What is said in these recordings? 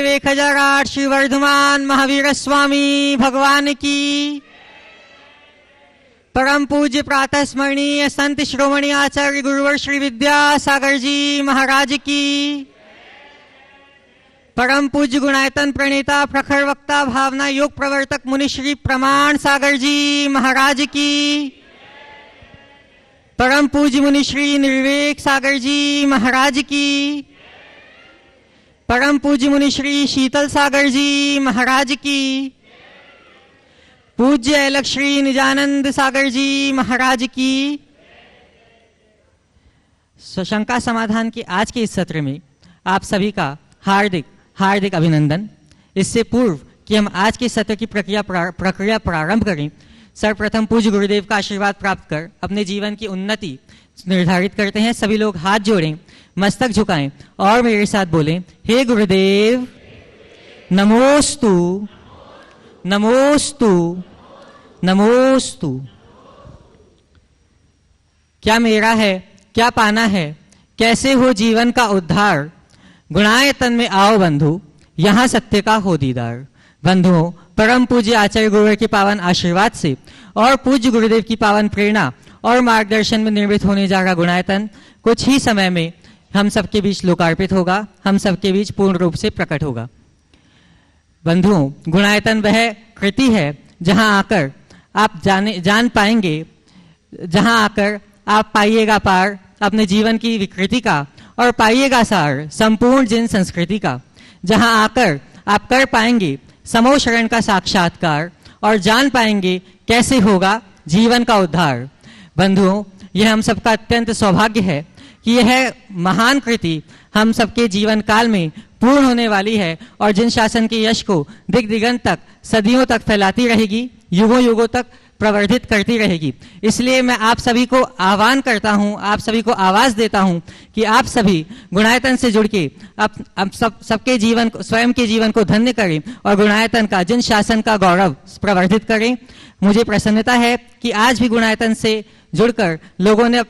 गुरुदेव 1008 श्री वर्धमान महावीर स्वामी भगवान की, परम पूज्य प्रातः स्मरणीय संत श्रोमणी आचार्य गुरुवर श्री विद्यासागर जी महाराज की, परम पूज्य गुणायतन प्रणेता प्रखर वक्ता भावना योग प्रवर्तक मुनि श्री प्रमाण सागर जी महाराज की, परम पूज्य मुनि श्री निर्वेक सागर जी महाराज की, परम पूज्य मुनि श्री शीतल सागर जी महाराज की, पूज्य अलख श्री निजानंद सागर जी महाराज की। शंका समाधान के आज के इस सत्र में आप सभी का हार्दिक हार्दिक अभिनंदन। इससे पूर्व कि हम आज के सत्र की प्रक्रिया प्रारंभ करें, सर्वप्रथम पूज्य गुरुदेव का आशीर्वाद प्राप्त कर अपने जीवन की उन्नति निर्धारित करते हैं। सभी लोग हाथ जोड़ें, मस्तक झुकाएं और मेरे साथ बोलें, हे गुरुदेव नमोस्तु नमोस्तु नमोस्तु। क्या मेरा है, क्या पाना है, कैसे हो जीवन का उद्धार, गुणायतन में आओ बंधु, यहां सत्य का हो दीदार। बंधुओं, परम पूज्य आचार्य गुरुवर के पावन आशीर्वाद से और पूज्य गुरुदेव की पावन प्रेरणा और मार्गदर्शन में निर्मित होने जा रहा गुणायतन कुछ ही समय में हम सबके बीच लोकार्पित होगा, हम सबके बीच पूर्ण रूप से प्रकट होगा। बंधुओं, गुणायतन वह कृति है जहां आकर आप जान पाएंगे, जहां आकर आप पाइएगा पार अपने जीवन की विकृति का और पाइएगा सार संपूर्ण जिन संस्कृति का, जहां आकर आप कर पाएंगे समो शरण का साक्षात्कार और जान पाएंगे कैसे होगा जीवन का उद्धार। बंधुओं, यह हम सबका अत्यंत सौभाग्य है कि यह महान कृति हम सबके जीवन काल में पूर्ण होने वाली है और जिन शासन के यश को दिग दिगंत तक सदियों तक फैलाती रहेगी, युगों युगों तक प्रवर्धित करती रहेगी। इसलिए मैं आप सभी को आह्वान करता हूं, आप सभी को आवाज देता हूं कि आप सभी गुणायतन से जुड़ के अब सबके जीवन को, स्वयं के जीवन को धन्य करें और गुणायतन का जिन शासन का गौरव प्रवर्धित करें। मुझे प्रसन्नता है कि आज भी गुणायतन से जुड़कर लोगों ने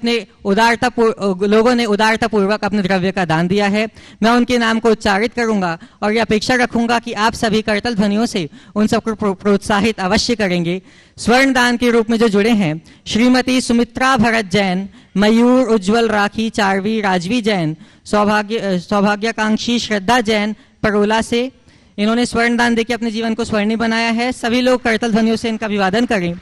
उदारतापूर्वक अपने द्रव्य का दान दिया है। मैं उनके नाम को उच्चारित करूंगा और ये अपेक्षा रखूंगा कि आप सभी करतल ध्वनियों से उन सबको प्रोत्साहित अवश्य करेंगे। स्वर्ण दान के रूप में जो जुड़े हैं, श्रीमती सुमित्रा भरत जैन, मयूर उज्जवल राखी चारवी राजवी जैन, सौभाग्याकांक्षी श्रद्धा जैन परोला से, इन्होंने स्वर्ण दान देकर अपने जीवन को स्वर्णिम बनाया है। सभी लोग करतल ध्वनियों से इनका अभिवादन करें।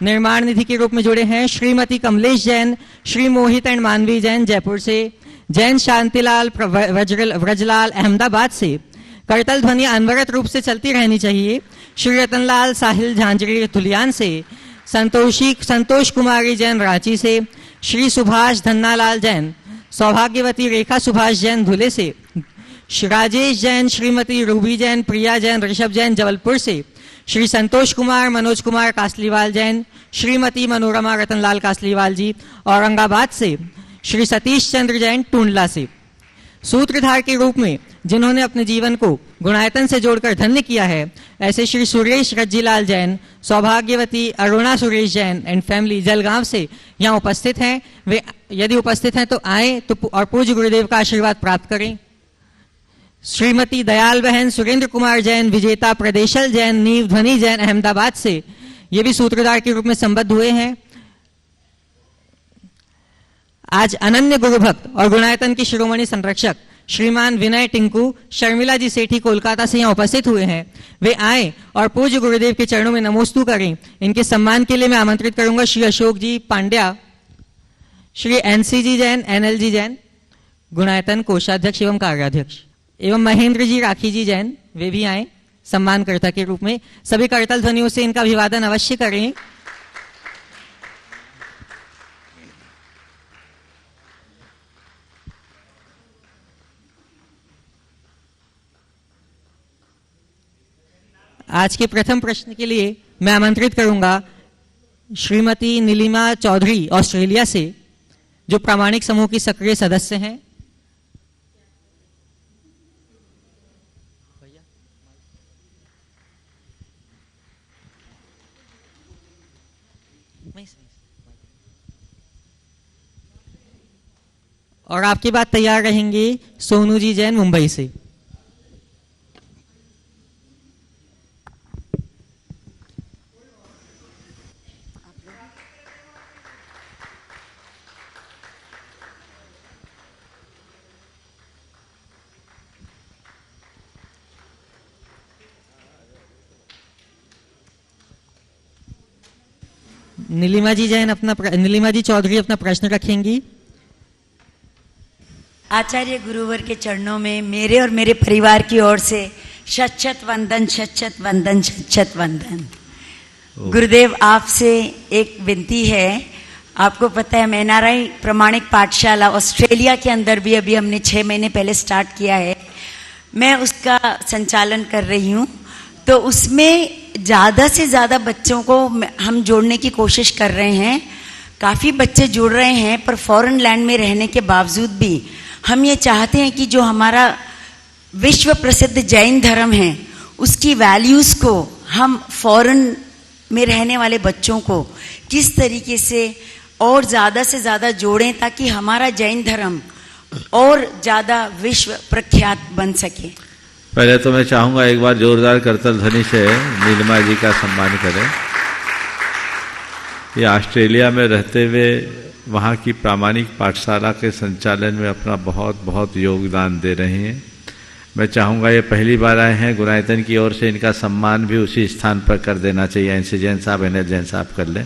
निर्माण निधि के रूप में जुड़े हैं श्रीमती कमलेश जैन, श्री मोहित एंड मानवी जैन जयपुर से, जैन शांतिलाल व्रजलाल अहमदाबाद से। करतल ध्वनि अनवरत रूप से चलती रहनी चाहिए। श्री रतनलाल साहिल झांझरी धुलियान से, संतोष कुमारी जैन रांची से, श्री सुभाष धन्नालाल जैन, सौभाग्यवती रेखा सुभाष जैन धुले से, राजेश जैन, श्रीमती रूबी जैन, प्रिया जैन, ऋषभ जैन जबलपुर से, श्री संतोष कुमार मनोज कुमार कासलीवाल जैन, श्रीमती मनोरमा रतनलाल कासलीवाल जी औरंगाबाद से, श्री सतीश चंद्र जैन टूंडला से। सूत्रधार के रूप में जिन्होंने अपने जीवन को गुणायतन से जोड़कर धन्य किया है, ऐसे श्री सुरेश रज्जीलाल जैन, सौभाग्यवती अरुणा सुरेश जैन एंड फैमिली जलगांव से यहाँ उपस्थित हैं। वे यदि उपस्थित हैं तो आए तो और पूज्य गुरुदेव का आशीर्वाद प्राप्त करें। श्रीमती दयाल बहन सुरेंद्र कुमार जैन, विजेता प्रदेशल जैन, नीव ध्वनि जैन अहमदाबाद से, ये भी सूत्रधार के रूप में संबद्ध हुए हैं। आज अनन्य गुरु भक्त और गुणायतन के शिरोमणि संरक्षक श्रीमान विनय टिंकू शर्मिला जी सेठी कोलकाता से यहाँ उपस्थित हुए हैं। वे आए और पूज्य गुरुदेव के चरणों में नमोस्तु करें। इनके सम्मान के लिए मैं आमंत्रित करूंगा श्री अशोक जी पांड्या, श्री एनसी जी जैन, एनएल जी जैन गुणायतन कोषाध्यक्ष एवं कार्याध्यक्ष, एवं महेंद्र जी राखी जी जैन, वे भी आए सम्मानकर्ता के रूप में। सभी करतल ध्वनियों से इनका अभिवादन अवश्य करें। आज के प्रथम प्रश्न के लिए मैं आमंत्रित करूंगा श्रीमती नीलिमा चौधरी ऑस्ट्रेलिया से, जो प्रामाणिक समूह की सक्रिय सदस्य हैं। और आपकी बात तैयार रहेंगे सोनू जी जैन मुंबई से। नीलिमा जी चौधरी अपना प्रश्न रखेंगी। आचार्य गुरुवर के चरणों में मेरे और मेरे परिवार की ओर से शत वंदन, शत वंदन, शत वंदन। गुरुदेव, आपसे एक विनती है। आपको पता है मैं एनआरआई प्रमाणिक पाठशाला ऑस्ट्रेलिया के अंदर भी अभी हमने 6 महीने पहले स्टार्ट किया है, मैं उसका संचालन कर रही हूँ। तो उसमें ज़्यादा से ज़्यादा बच्चों को हम जोड़ने की कोशिश कर रहे हैं। काफ़ी बच्चे जुड़ रहे हैं, पर फॉरेन लैंड में रहने के बावजूद भी हम ये चाहते हैं कि जो हमारा विश्व प्रसिद्ध जैन धर्म है उसकी वैल्यूज़ को हम फॉरेन में रहने वाले बच्चों को किस तरीके से और ज़्यादा से ज़्यादा जोड़ें ताकि हमारा जैन धर्म और ज़्यादा विश्व प्रख्यात बन सके। पहले तो मैं चाहूँगा एक बार जोरदार करतल ध्वनि से नीलिमा जी का सम्मान करें। ये ऑस्ट्रेलिया में रहते हुए वहाँ की प्रामाणिक पाठशाला के संचालन में अपना बहुत बहुत योगदान दे रहे हैं। मैं चाहूँगा ये पहली बार आए हैं, गुणायतन की ओर से इनका सम्मान भी उसी स्थान पर कर देना चाहिए। इनसे जैन साहब, एनएल जैन साहब कर लें।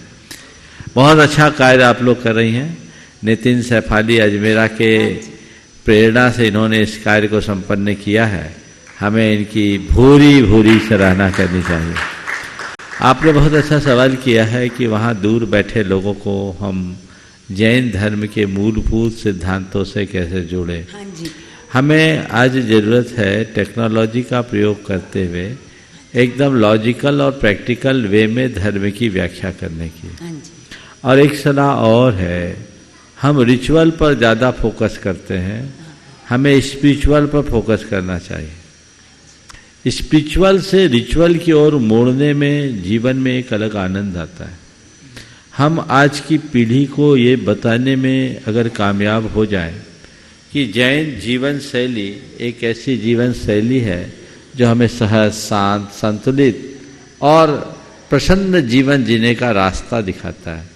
बहुत अच्छा कार्य आप लोग कर रही हैं। नितिन सैफाली अजमेरा के प्रेरणा से इन्होंने इस कार्य को संपन्न किया है। हमें इनकी भूरी भूरी सराहना करनी चाहिए। आपने बहुत अच्छा सवाल किया है कि वहाँ दूर बैठे लोगों को हम जैन धर्म के मूलभूत सिद्धांतों से कैसे जोड़ें। हाँ जी। हमें आज ज़रूरत है टेक्नोलॉजी का प्रयोग करते हुए एकदम लॉजिकल और प्रैक्टिकल वे में धर्म की व्याख्या करने की। हाँ जी। और एक सलाह और है, हम रिचुअल पर ज़्यादा फोकस करते हैं, हमें स्पिरिचुअल पर फोकस करना चाहिए। स्पिरिचुअल से रिचुअल की ओर मोड़ने में जीवन में एक अलग आनंद आता है। हम आज की पीढ़ी को ये बताने में अगर कामयाब हो जाए कि जैन जीवन शैली एक ऐसी जीवन शैली है जो हमें सहज, शांत, संतुलित और प्रसन्न जीवन जीने का रास्ता दिखाता है,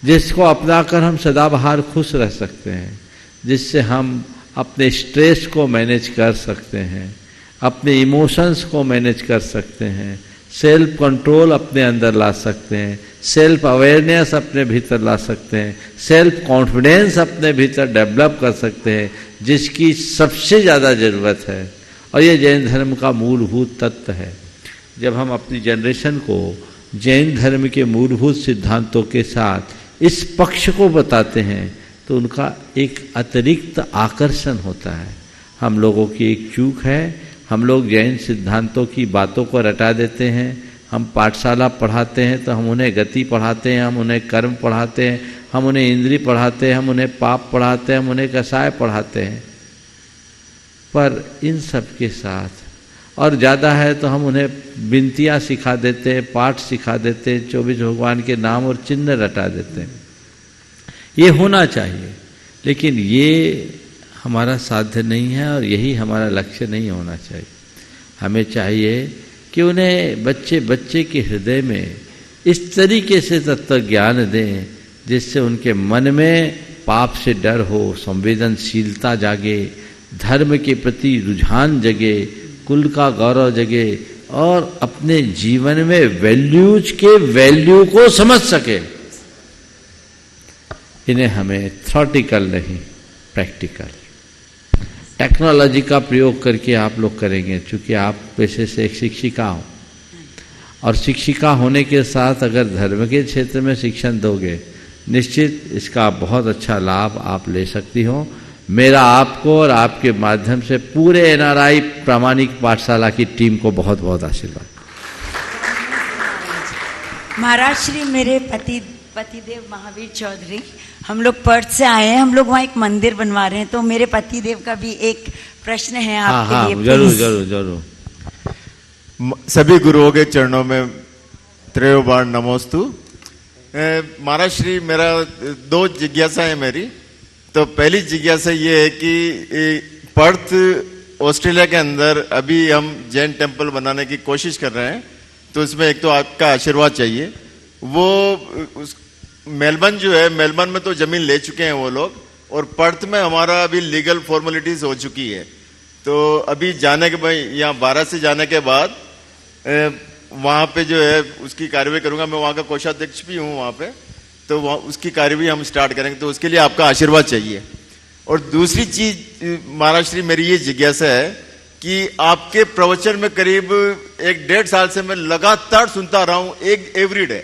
जिसको अपनाकर हम सदाबहार खुश रह सकते हैं, जिससे हम अपने स्ट्रेस को मैनेज कर सकते हैं, अपने इमोशंस को मैनेज कर सकते हैं, सेल्फ कंट्रोल अपने अंदर ला सकते हैं, सेल्फ अवेयरनेस अपने भीतर ला सकते हैं, सेल्फ कॉन्फिडेंस अपने भीतर डेवलप कर सकते हैं, जिसकी सबसे ज़्यादा ज़रूरत है। और ये जैन धर्म का मूलभूत तत्व है। जब हम अपनी जनरेशन को जैन धर्म के मूलभूत सिद्धांतों के साथ इस पक्ष को बताते हैं तो उनका एक अतिरिक्त आकर्षण होता है। हम लोगों की एक चूक है, हम लोग जैन सिद्धांतों की बातों को रटा देते हैं। हम पाठशाला पढ़ाते हैं तो हम उन्हें गति पढ़ाते हैं, हम उन्हें कर्म पढ़ाते हैं, हम उन्हें इंद्रिय पढ़ाते हैं, हम उन्हें पाप पढ़ाते हैं, हम उन्हें कसाय पढ़ाते हैं। पर इन सब के साथ और ज़्यादा है तो हम उन्हें विनतियाँ सिखा देते हैं, पाठ सिखा देते हैं, 24 भगवान के नाम और चिन्ह रटा देते हैं। ये होना चाहिए, लेकिन ये हमारा साध्य नहीं है और यही हमारा लक्ष्य नहीं होना चाहिए। हमें चाहिए कि उन्हें बच्चे के हृदय में इस तरीके से तत्व ज्ञान दें जिससे उनके मन में पाप से डर हो, संवेदनशीलता जागे, धर्म के प्रति रुझान जगे, कुल का गौरव जगे और अपने जीवन में वैल्यूज के वैल्यू को समझ सके। इन्हें हमें थ्योरेटिकल नहीं, प्रैक्टिकल टेक्नोलॉजी का प्रयोग करके आप लोग करेंगे। चूँकि आप पेशे से एक शिक्षिका हो और शिक्षिका होने के साथ अगर धर्म के क्षेत्र में शिक्षण दोगे, निश्चित इसका बहुत अच्छा लाभ आप ले सकती हो। मेरा आपको और आपके माध्यम से पूरे एनआरआई प्रामाणिक पाठशाला की टीम को बहुत बहुत आशीर्वाद। महाराज श्री मेरे पतिदेव महावीर चौधरी, हम लोग पर्थ से आए हैं, हम लोग वहाँ एक मंदिर बनवा रहे हैं, तो मेरे पतिदेव का भी एक प्रश्न है आपके लिए। जरूर जरूर जरूर। सभी गुरुओं के चरणों में त्रयो बार नमोस्तु। महाराज श्री, मेरा 2 जिज्ञासा है मेरी। तो पहली जिज्ञासा ये है कि पर्थ ऑस्ट्रेलिया के अंदर अभी हम जैन टेम्पल बनाने की कोशिश कर रहे हैं, तो इसमें एक तो आपका आशीर्वाद चाहिए। वो मेलबर्न जो है, मेलबर्न में तो जमीन ले चुके हैं वो लोग, और पर्थ में हमारा अभी लीगल फॉर्मेलिटीज हो चुकी है। तो अभी जाने के बाद, यहाँ 12 से जाने के बाद वहाँ पे जो है उसकी कार्यवाही करूंगा। मैं वहाँ का कोषाध्यक्ष भी हूँ वहाँ पे, तो वहाँ उसकी कार्यवाही हम स्टार्ट करेंगे, तो उसके लिए आपका आशीर्वाद चाहिए। और दूसरी चीज महाराज श्री, मेरी ये जिज्ञासा है कि आपके प्रवचन में करीब 1-1.5 साल से मैं लगातार सुनता रहा हूं, एक एवरीडे,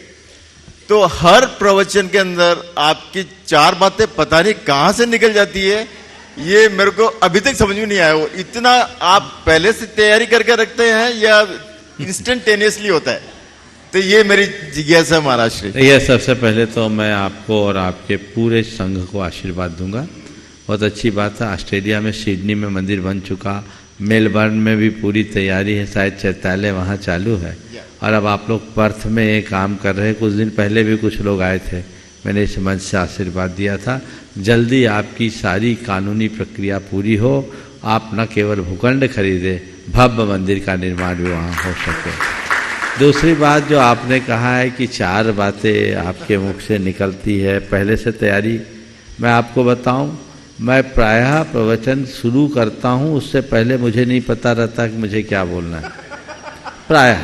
तो हर प्रवचन के अंदर आपकी 4 बातें पता नहीं कहां से निकल जाती है, ये मेरे को अभी तक समझ में नहीं आया। वो इतना आप पहले से तैयारी करके रखते हैं या इंस्टेंटेनियसली होता है? तो ये मेरी जिज्ञासा महाराज श्री। ये सबसे पहले तो मैं आपको और आपके पूरे संघ को आशीर्वाद दूंगा। बहुत अच्छी बात है। ऑस्ट्रेलिया में सिडनी में मंदिर बन चुका, मेलबर्न में भी पूरी तैयारी है, शायद चैत्यालय वहाँ चालू है, और अब आप लोग पर्थ में ये काम कर रहे हैं। कुछ दिन पहले भी कुछ लोग आए थे, मैंने इस मंच से आशीर्वाद दिया था। जल्दी आपकी सारी कानूनी प्रक्रिया पूरी हो, आप न केवल भूखंड खरीदे, भव्य मंदिर का निर्माण भी वहाँ हो सके। दूसरी बात जो आपने कहा है कि 4 बातें आपके मुख से निकलती है पहले से तैयारी, मैं आपको बताऊं, मैं प्रायः प्रवचन शुरू करता हूं, उससे पहले मुझे नहीं पता रहता कि मुझे क्या बोलना है। प्रायः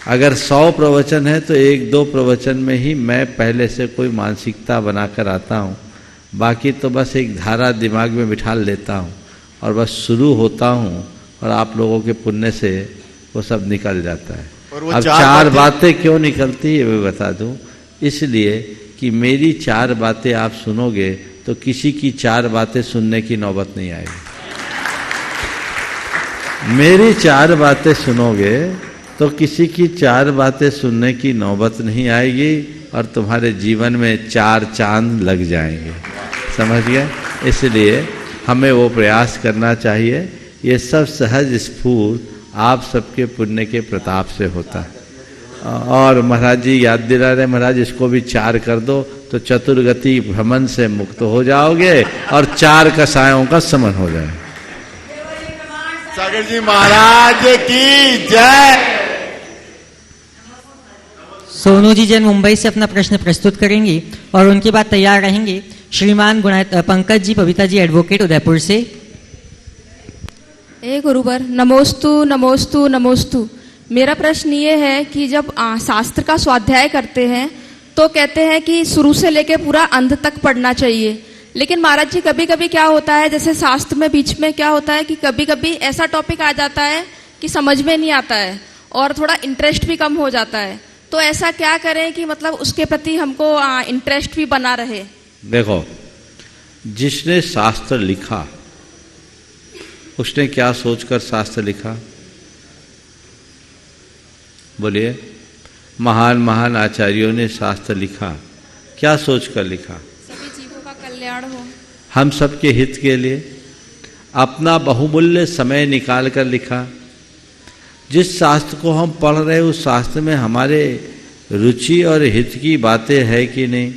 अगर 100 प्रवचन है तो 1-2 प्रवचन में ही मैं पहले से कोई मानसिकता बनाकर आता हूं, बाकी तो बस एक धारा दिमाग में बिठा लेता हूं और बस शुरू होता हूं, और आप लोगों के पुण्य से वो सब निकल जाता है। अब 4 बातें क्यों निकलती है मैं बता दूं, इसलिए कि मेरी 4 बातें आप सुनोगे तो किसी की 4 बातें सुनने की नौबत नहीं आएगी। मेरी 4 बातें सुनोगे तो किसी की 4 बातें सुनने की नौबत नहीं आएगी, और तुम्हारे जीवन में 4 चांद लग जाएंगे। समझ गए? इसलिए हमें वो प्रयास करना चाहिए। ये सब सहज स्फूर्त आप सबके पुण्य के प्रताप से होता है। और महाराज जी याद दिला रहे, महाराज इसको भी 4 कर दो तो चतुर्गति भ्रमण से मुक्त हो जाओगे और 4 कसायों का समन हो जाए। सागर जी महाराज की जय। सोनू जी जैन मुंबई से अपना प्रश्न प्रस्तुत करेंगी और उनके बाद तैयार रहेंगे श्रीमान पंकज जी पविता जी एडवोकेट उदयपुर से। गुरुवर नमोस्तु नमोस्तु नमोस्तु। मेरा प्रश्न ये है कि जब शास्त्र का स्वाध्याय करते हैं तो कहते हैं कि शुरू से लेकर पूरा अंत तक पढ़ना चाहिए, लेकिन महाराज जी कभी कभी क्या होता है, जैसे शास्त्र में बीच में क्या होता है कि कभी कभी ऐसा टॉपिक आ जाता है कि समझ में नहीं आता है और थोड़ा इंटरेस्ट भी कम हो जाता है, तो ऐसा क्या करें कि मतलब उसके प्रति हमको इंटरेस्ट भी बना रहे? देखो, जिसने शास्त्र लिखा उसने क्या सोचकर शास्त्र लिखा? बोलिए। महान महान आचार्यों ने शास्त्र लिखा, क्या सोचकर लिखा? सभी जीवों का कल्याण हो, हम सबके हित के लिए अपना बहुमूल्य समय निकाल कर लिखा। जिस शास्त्र को हम पढ़ रहे हैं उस शास्त्र में हमारे रुचि और हित की बातें है कि नहीं है।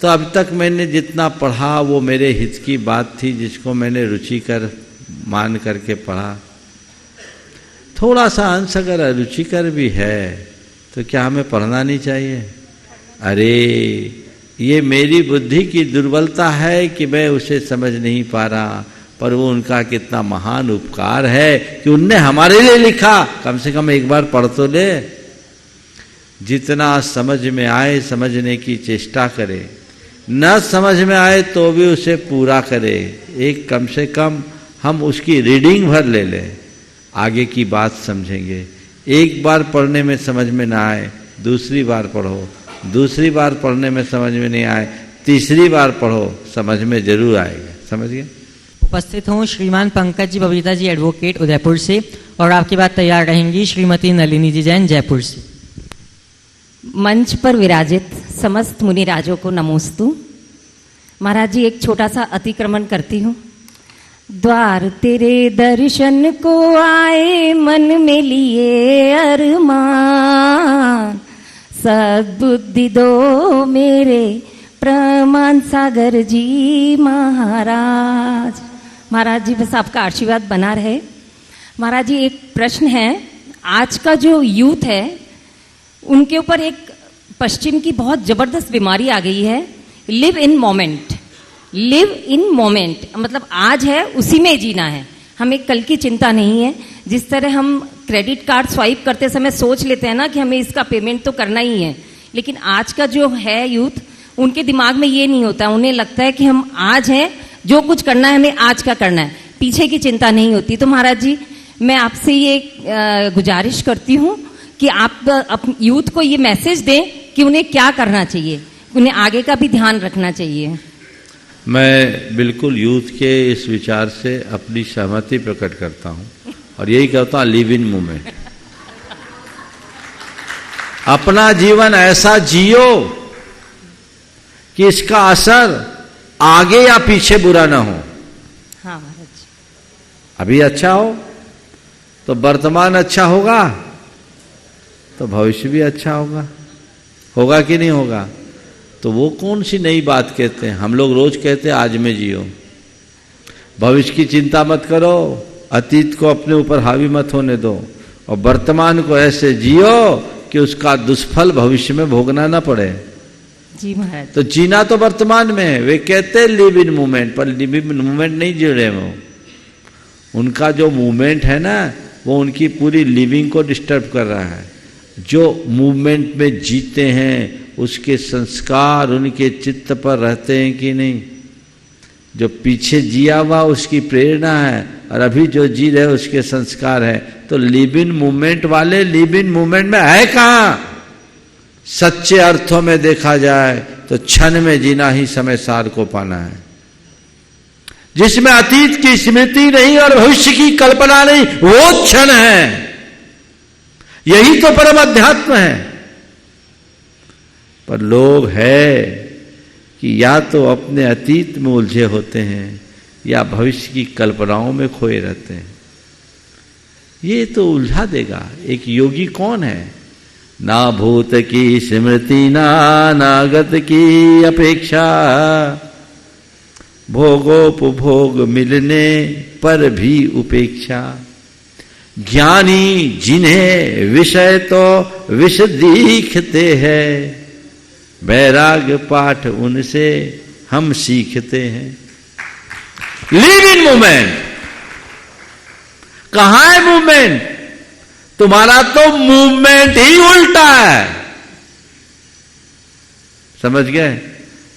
तो अब तक मैंने जितना पढ़ा वो मेरे हित की बात थी, जिसको मैंने रुचि कर मान करके पढ़ा। थोड़ा सा अंश अगर अरुचिकर भी है तो क्या हमें पढ़ना नहीं चाहिए? अरे ये मेरी बुद्धि की दुर्बलता है कि मैं उसे समझ नहीं पा रहा, पर वो उनका कितना महान उपकार है कि उनने हमारे लिए लिखा। कम से कम एक बार पढ़ तो ले। जितना समझ में आए समझने की चेष्टा करे, न समझ में आए तो भी उसे पूरा करे। एक कम से कम हम उसकी रीडिंग भर ले लें, आगे की बात समझेंगे। एक बार पढ़ने में समझ में ना आए, दूसरी बार पढ़ो, दूसरी बार पढ़ने में समझ में नहीं आए, तीसरी बार पढ़ो, समझ में जरूर आएगा। समझ गए? उपस्थित हूँ श्रीमान पंकज जी बबीता जी एडवोकेट उदयपुर से, और आपके बाद तैयार रहेंगी श्रीमती नलिनी जी जैन जयपुर से। मंच पर विराजित समस्त मुनिराजों को नमोस्तु। महाराज जी, एक छोटा सा अतिक्रमण करती हूँ। द्वार तेरे दर्शन को आए, मन में लिए अरमान, सद्बुद्धि दो मेरे प्रमाण सागर जी महाराज। महाराज जी बस आपका आशीर्वाद बना रहे। महाराज जी, एक प्रश्न है। आज का जो यूथ है उनके ऊपर एक पश्चिम की बहुत जबरदस्त बीमारी आ गई है, live in moment. Live in moment मतलब आज है उसी में जीना है, हमें कल की चिंता नहीं है। जिस तरह हम क्रेडिट कार्ड स्वाइप करते समय सोच लेते हैं ना कि हमें इसका पेमेंट तो करना ही है, लेकिन आज का जो है यूथ, उनके दिमाग में ये नहीं होता। उन्हें लगता है कि हम आज हैं, जो कुछ करना है हमें आज का करना है, पीछे की चिंता नहीं होती। तो महाराज जी, मैं आपसे ये गुजारिश करती हूँ कि आप यूथ को ये मैसेज दें कि उन्हें क्या करना चाहिए, उन्हें आगे का भी ध्यान रखना चाहिए। मैं बिल्कुल यूथ के इस विचार से अपनी सहमति प्रकट करता हूं और यही कहता हूं, लिव इन मोमेंट। अपना जीवन ऐसा जियो कि इसका असर आगे या पीछे बुरा ना हो। हाँ महाराज जी। अभी अच्छा हो तो वर्तमान अच्छा होगा, तो भविष्य भी अच्छा होगा। होगा कि नहीं होगा? तो वो कौन सी नई बात कहते हैं? हम लोग रोज कहते हैं आज में जियो, भविष्य की चिंता मत करो, अतीत को अपने ऊपर हावी मत होने दो, और वर्तमान को ऐसे जियो कि उसका दुष्फल भविष्य में भोगना ना पड़े। जी महाराज। तो जीना तो वर्तमान में है। वे कहते हैं लिव इन मूवमेंट, पर लिव इन मूवमेंट नहीं जी रहे वो। उनका जो मूवमेंट है ना, वो उनकी पूरी लिविंग को डिस्टर्ब कर रहा है। जो मूवमेंट में जीते हैं उसके संस्कार उनके चित्त पर रहते हैं कि नहीं? जो पीछे जिया हुआ उसकी प्रेरणा है, और अभी जो जी रहे उसके संस्कार है। तो लिव इन मूवमेंट वाले लिव इन मूवमेंट में है कहां? सच्चे अर्थों में देखा जाए तो क्षण में जीना ही समय सार को पाना है, जिसमें अतीत की स्मृति नहीं और भविष्य की कल्पना नहीं, वो क्षण है। यही तो परम अध्यात्म है। पर लोग है कि या तो अपने अतीत में उलझे होते हैं या भविष्य की कल्पनाओं में खोए रहते हैं। ये तो उलझा देगा। एक योगी कौन है? ना भूत की स्मृति ना नागत की अपेक्षा, भोगोपभोग मिलने पर भी उपेक्षा। ज्ञानी जिन्हें विषय तो विष दिखते हैं, वैराग्य पाठ उनसे हम सीखते हैं। Live in movement. कहां है मूवमेंट? तुम्हारा तो मूवमेंट ही उल्टा है। समझ गए?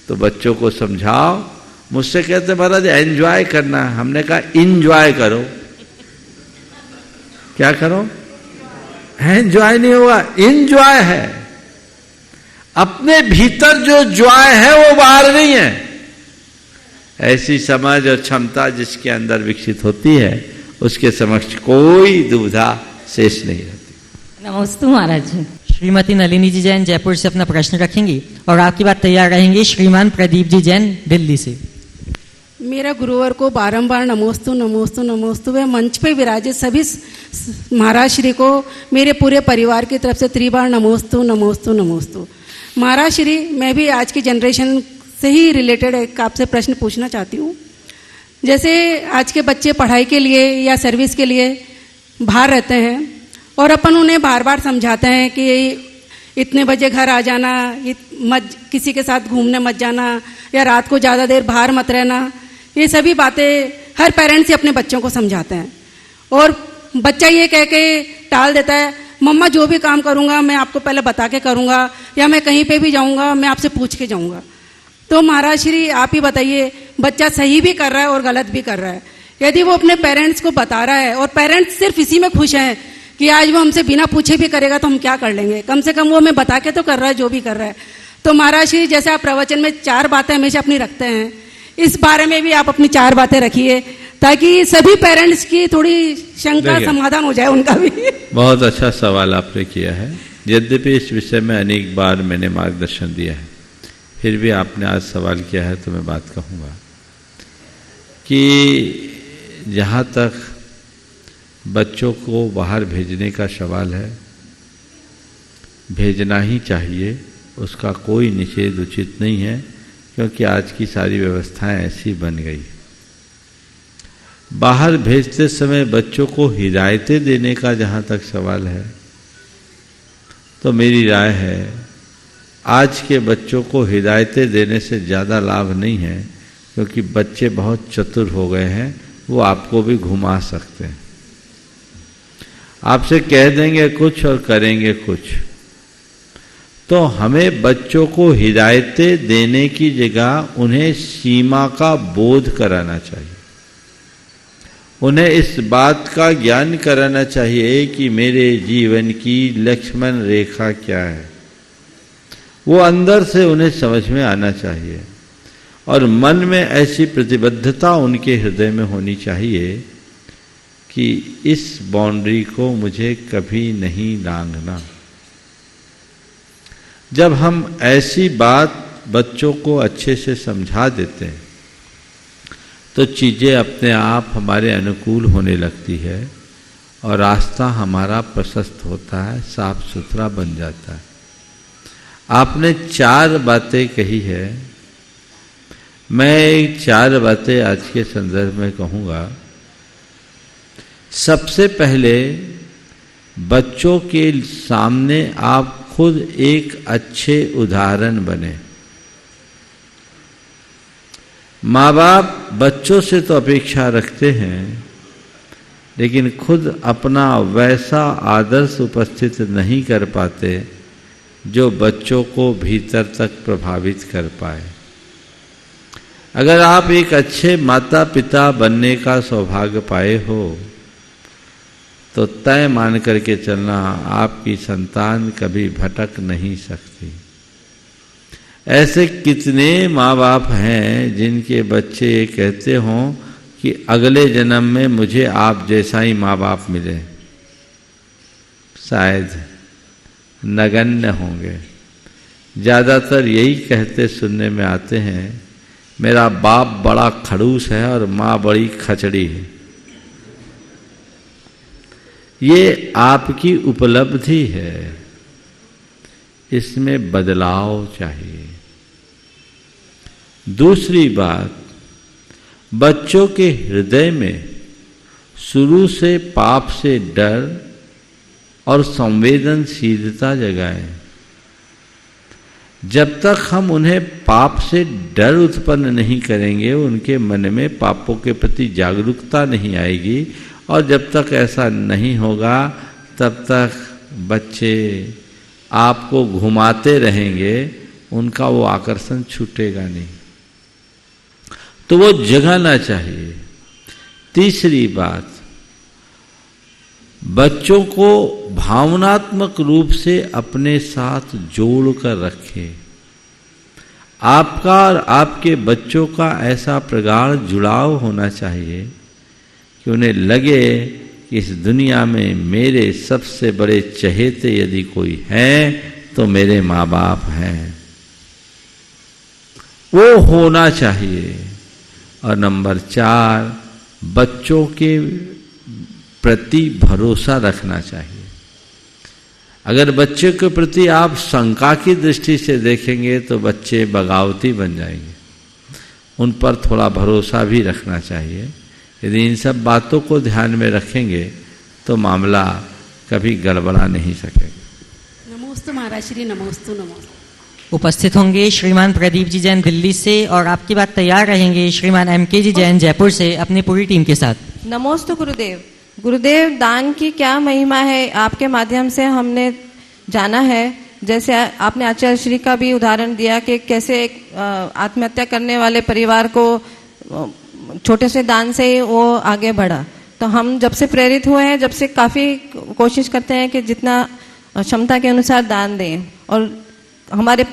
तो बच्चों को समझाओ। मुझसे कहते महाराज एंजॉय करना, हमने कहा इंजॉय करो। क्या करो? एंजॉय नहीं होगा, इंजॉय है। अपने भीतर जो जॉय है वो बाहर नहीं है। ऐसी समझ और क्षमता जिसके अंदर विकसित होती है उसके समक्ष कोई दुविधा शेष नहीं रहती। नमस्ते महाराज जी। श्रीमती नलिनी जी जैन जयपुर से अपना प्रश्न रखेंगी और आपकी बात तैयार रहेंगी श्रीमान प्रदीप जी जैन दिल्ली से। मेरा गुरुवर को बारंबार नमोस्तु नमोस्तु नमोस्तु। वे मंच पे विराजे सभी महाराज श्री को मेरे पूरे परिवार की तरफ से त्रिबार नमोस्तु नमोस्तु नमोस्तु। महाराज श्री, मैं भी आज की जनरेशन से ही रिलेटेड एक आपसे प्रश्न पूछना चाहती हूँ। जैसे आज के बच्चे पढ़ाई के लिए या सर्विस के लिए बाहर रहते हैं और अपन उन्हें बार बार समझाते हैं कि इतने बजे घर आ जाना, मत किसी के साथ घूमने मत जाना, या रात को ज़्यादा देर बाहर मत रहना। ये सभी बातें हर पेरेंट्स ही अपने बच्चों को समझाते हैं, और बच्चा ये कह के टाल देता है, मम्मा जो भी काम करूँगा मैं आपको पहले बता के करूँगा, या मैं कहीं पे भी जाऊँगा मैं आपसे पूछ के जाऊँगा। तो महाराज श्री आप ही बताइए, बच्चा सही भी कर रहा है और गलत भी कर रहा है। यदि वो अपने पेरेंट्स को बता रहा है और पेरेंट्स सिर्फ इसी में खुश हैं कि आज वो हमसे बिना पूछे भी करेगा तो हम क्या कर लेंगे, कम से कम वो हमें बता के तो कर रहा है जो भी कर रहा है। तो महाराज श्री जैसे आप प्रवचन में 4 बातें हमेशा अपनी रखते हैं, इस बारे में भी आप अपनी 4 बातें रखिए ताकि सभी पेरेंट्स की थोड़ी शंका समाधान हो जाए उनका भी। बहुत अच्छा सवाल आपने किया है। यद्यपि इस विषय में अनेक बार मैंने मार्गदर्शन दिया है, फिर भी आपने आज सवाल किया है तो मैं बात कहूँगा कि जहाँ तक बच्चों को बाहर भेजने का सवाल है, भेजना ही चाहिए, उसका कोई निषेध उचित नहीं है, क्योंकि आज की सारी व्यवस्थाएं ऐसी बन गई। बाहर भेजते समय बच्चों को हिदायतें देने का जहाँ तक सवाल है, तो मेरी राय है आज के बच्चों को हिदायतें देने से ज़्यादा लाभ नहीं है, क्योंकि बच्चे बहुत चतुर हो गए हैं, वो आपको भी घुमा सकते हैं। आपसे कह देंगे कुछ और करेंगे कुछ। तो हमें बच्चों को हिदायतें देने की जगह उन्हें सीमा का बोध कराना चाहिए। उन्हें इस बात का ज्ञान कराना चाहिए कि मेरे जीवन की लक्ष्मण रेखा क्या है। वो अंदर से उन्हें समझ में आना चाहिए और मन में ऐसी प्रतिबद्धता उनके हृदय में होनी चाहिए कि इस बाउंड्री को मुझे कभी नहीं लांघना। जब हम ऐसी बात बच्चों को अच्छे से समझा देते हैं तो चीज़ें अपने आप हमारे अनुकूल होने लगती है और रास्ता हमारा प्रशस्त होता है, साफ सुथरा बन जाता है। आपने 4 बातें कही है, मैं 4 बातें आज के संदर्भ में कहूँगा। सबसे पहले बच्चों के सामने आप खुद एक अच्छे उदाहरण बने। माँ बाप बच्चों से तो अपेक्षा रखते हैं, लेकिन खुद अपना वैसा आदर्श उपस्थित नहीं कर पाते जो बच्चों को भीतर तक प्रभावित कर पाए। अगर आप एक अच्छे माता पिता बनने का सौभाग्य पाए हो तो तय मान करके चलना, आपकी संतान कभी भटक नहीं सकती। ऐसे कितने माँ बाप हैं जिनके बच्चे ये कहते हों कि अगले जन्म में मुझे आप जैसा ही माँ बाप मिले। शायद नगण्य होंगे। ज़्यादातर यही कहते सुनने में आते हैं, मेरा बाप बड़ा खड़ूस है और माँ बड़ी खचड़ी है। ये आपकी उपलब्धि है, इसमें बदलाव चाहिए। दूसरी बात, बच्चों के हृदय में शुरू से पाप से डर और संवेदनशीलता जगाएं। जब तक हम उन्हें पाप से डर उत्पन्न नहीं करेंगे, उनके मन में पापों के प्रति जागरूकता नहीं आएगी, और जब तक ऐसा नहीं होगा तब तक बच्चे आपको घुमाते रहेंगे, उनका वो आकर्षण छूटेगा नहीं। तो वो जगाना चाहिए। तीसरी बात, बच्चों को भावनात्मक रूप से अपने साथ जोड़कर रखें। आपका और आपके बच्चों का ऐसा प्रगाढ़ जुड़ाव होना चाहिए कि उन्हें लगे कि इस दुनिया में मेरे सबसे बड़े चहेते यदि कोई हैं तो मेरे माँ बाप हैं। वो होना चाहिए। और नंबर 4, बच्चों के प्रति भरोसा रखना चाहिए। अगर बच्चे के प्रति आप शंका की दृष्टि से देखेंगे तो बच्चे बगावती बन जाएंगे। उन पर थोड़ा भरोसा भी रखना चाहिए। यदि इन सब बातों को ध्यान में रखेंगे तो मामला कभी गड़बड़ा नहीं सकेगा। नमोस्तु महाराज श्री, नमोस्तु नमोस्तु। उपस्थित होंगे श्रीमान प्रदीप जी जैन दिल्ली से, और आपकी बात तैयार रहेंगे श्रीमान MK जी जैन जयपुर से अपनी पूरी टीम के साथ। नमोस्तु गुरुदेव। गुरुदेव, दान की क्या महिमा है, आपके माध्यम से हमने जाना है। जैसे आपने आचार्य श्री का भी उदाहरण दिया कि कैसे एक आत्महत्या करने वाले परिवार को छोटे से दान से ही वो आगे बढ़ा। तो हम जब से प्रेरित हुए हैं, जब से काफ़ी कोशिश करते हैं कि जितना क्षमता के अनुसार दान दें, और हमारे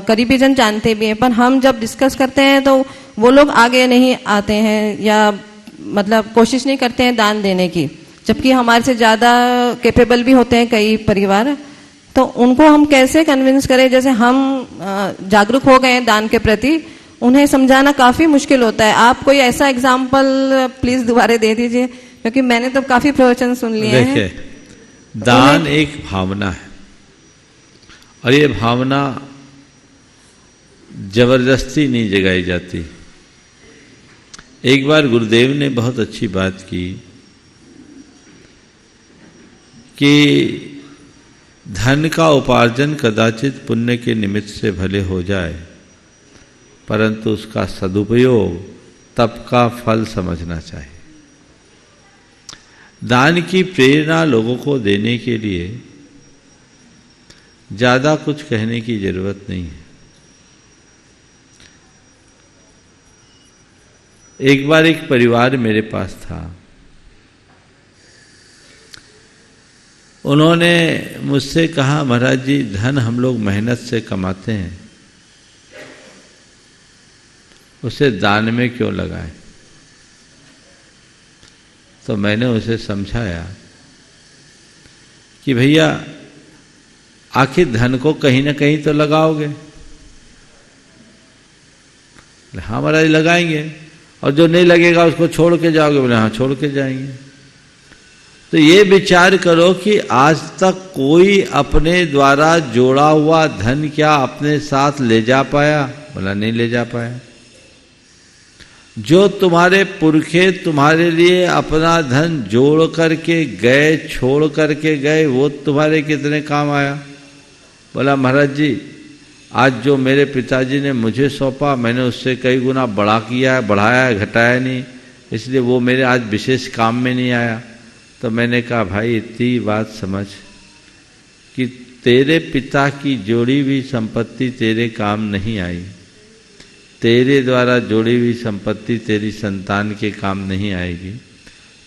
करीबी जन जानते भी हैं, पर हम जब डिस्कस करते हैं तो वो लोग आगे नहीं आते हैं या मतलब कोशिश नहीं करते हैं दान देने की, जबकि हमारे से ज़्यादा कैपेबल भी होते हैं कई परिवार। तो उनको हम कैसे कन्विंस करें, जैसे हम जागरूक हो गए हैं दान के प्रति, उन्हें समझाना काफ़ी मुश्किल होता है। आप कोई ऐसा एग्जाम्पल प्लीज़ दोबारा दे दीजिए, क्योंकि मैंने तो काफ़ी प्रवचन सुन लिए हैं। देखिए, दान एक भावना है और ये भावना जबरदस्ती नहीं जगाई जाती। एक बार गुरुदेव ने बहुत अच्छी बात की कि धन का उपार्जन कदाचित पुण्य के निमित्त से भले हो जाए, परंतु उसका सदुपयोग तप का फल समझना चाहिए। दान की प्रेरणा लोगों को देने के लिए ज़्यादा कुछ कहने की जरूरत नहीं है। एक बार एक परिवार मेरे पास था, उन्होंने मुझसे कहा, महाराज जी धन हम लोग मेहनत से कमाते हैं, उसे दान में क्यों लगाएं? तो मैंने उसे समझाया कि भैया आखिर धन को कहीं ना कहीं तो लगाओगे। हाँ महाराज लगाएंगे, और जो नहीं लगेगा उसको छोड़ के जाओगे? बोले हाँ छोड़ के जाएंगे। तो ये विचार करो कि आज तक कोई अपने द्वारा जोड़ा हुआ धन क्या अपने साथ ले जा पाया? बोला नहीं ले जा पाया। जो तुम्हारे पुरखे तुम्हारे लिए अपना धन जोड़ करके गए, छोड़ करके गए, वो तुम्हारे कितने काम आया? बोला महाराज जी आज जो मेरे पिताजी ने मुझे सौंपा मैंने उससे कई गुना बड़ा किया है, बढ़ाया है, घटाया नहीं, इसलिए वो मेरे आज विशेष काम में नहीं आया। तो मैंने कहा भाई इतनी बात समझ कि तेरे पिता की जोड़ी हुई संपत्ति तेरे काम नहीं आई, तेरे द्वारा जोड़ी हुई संपत्ति तेरी संतान के काम नहीं आएगी।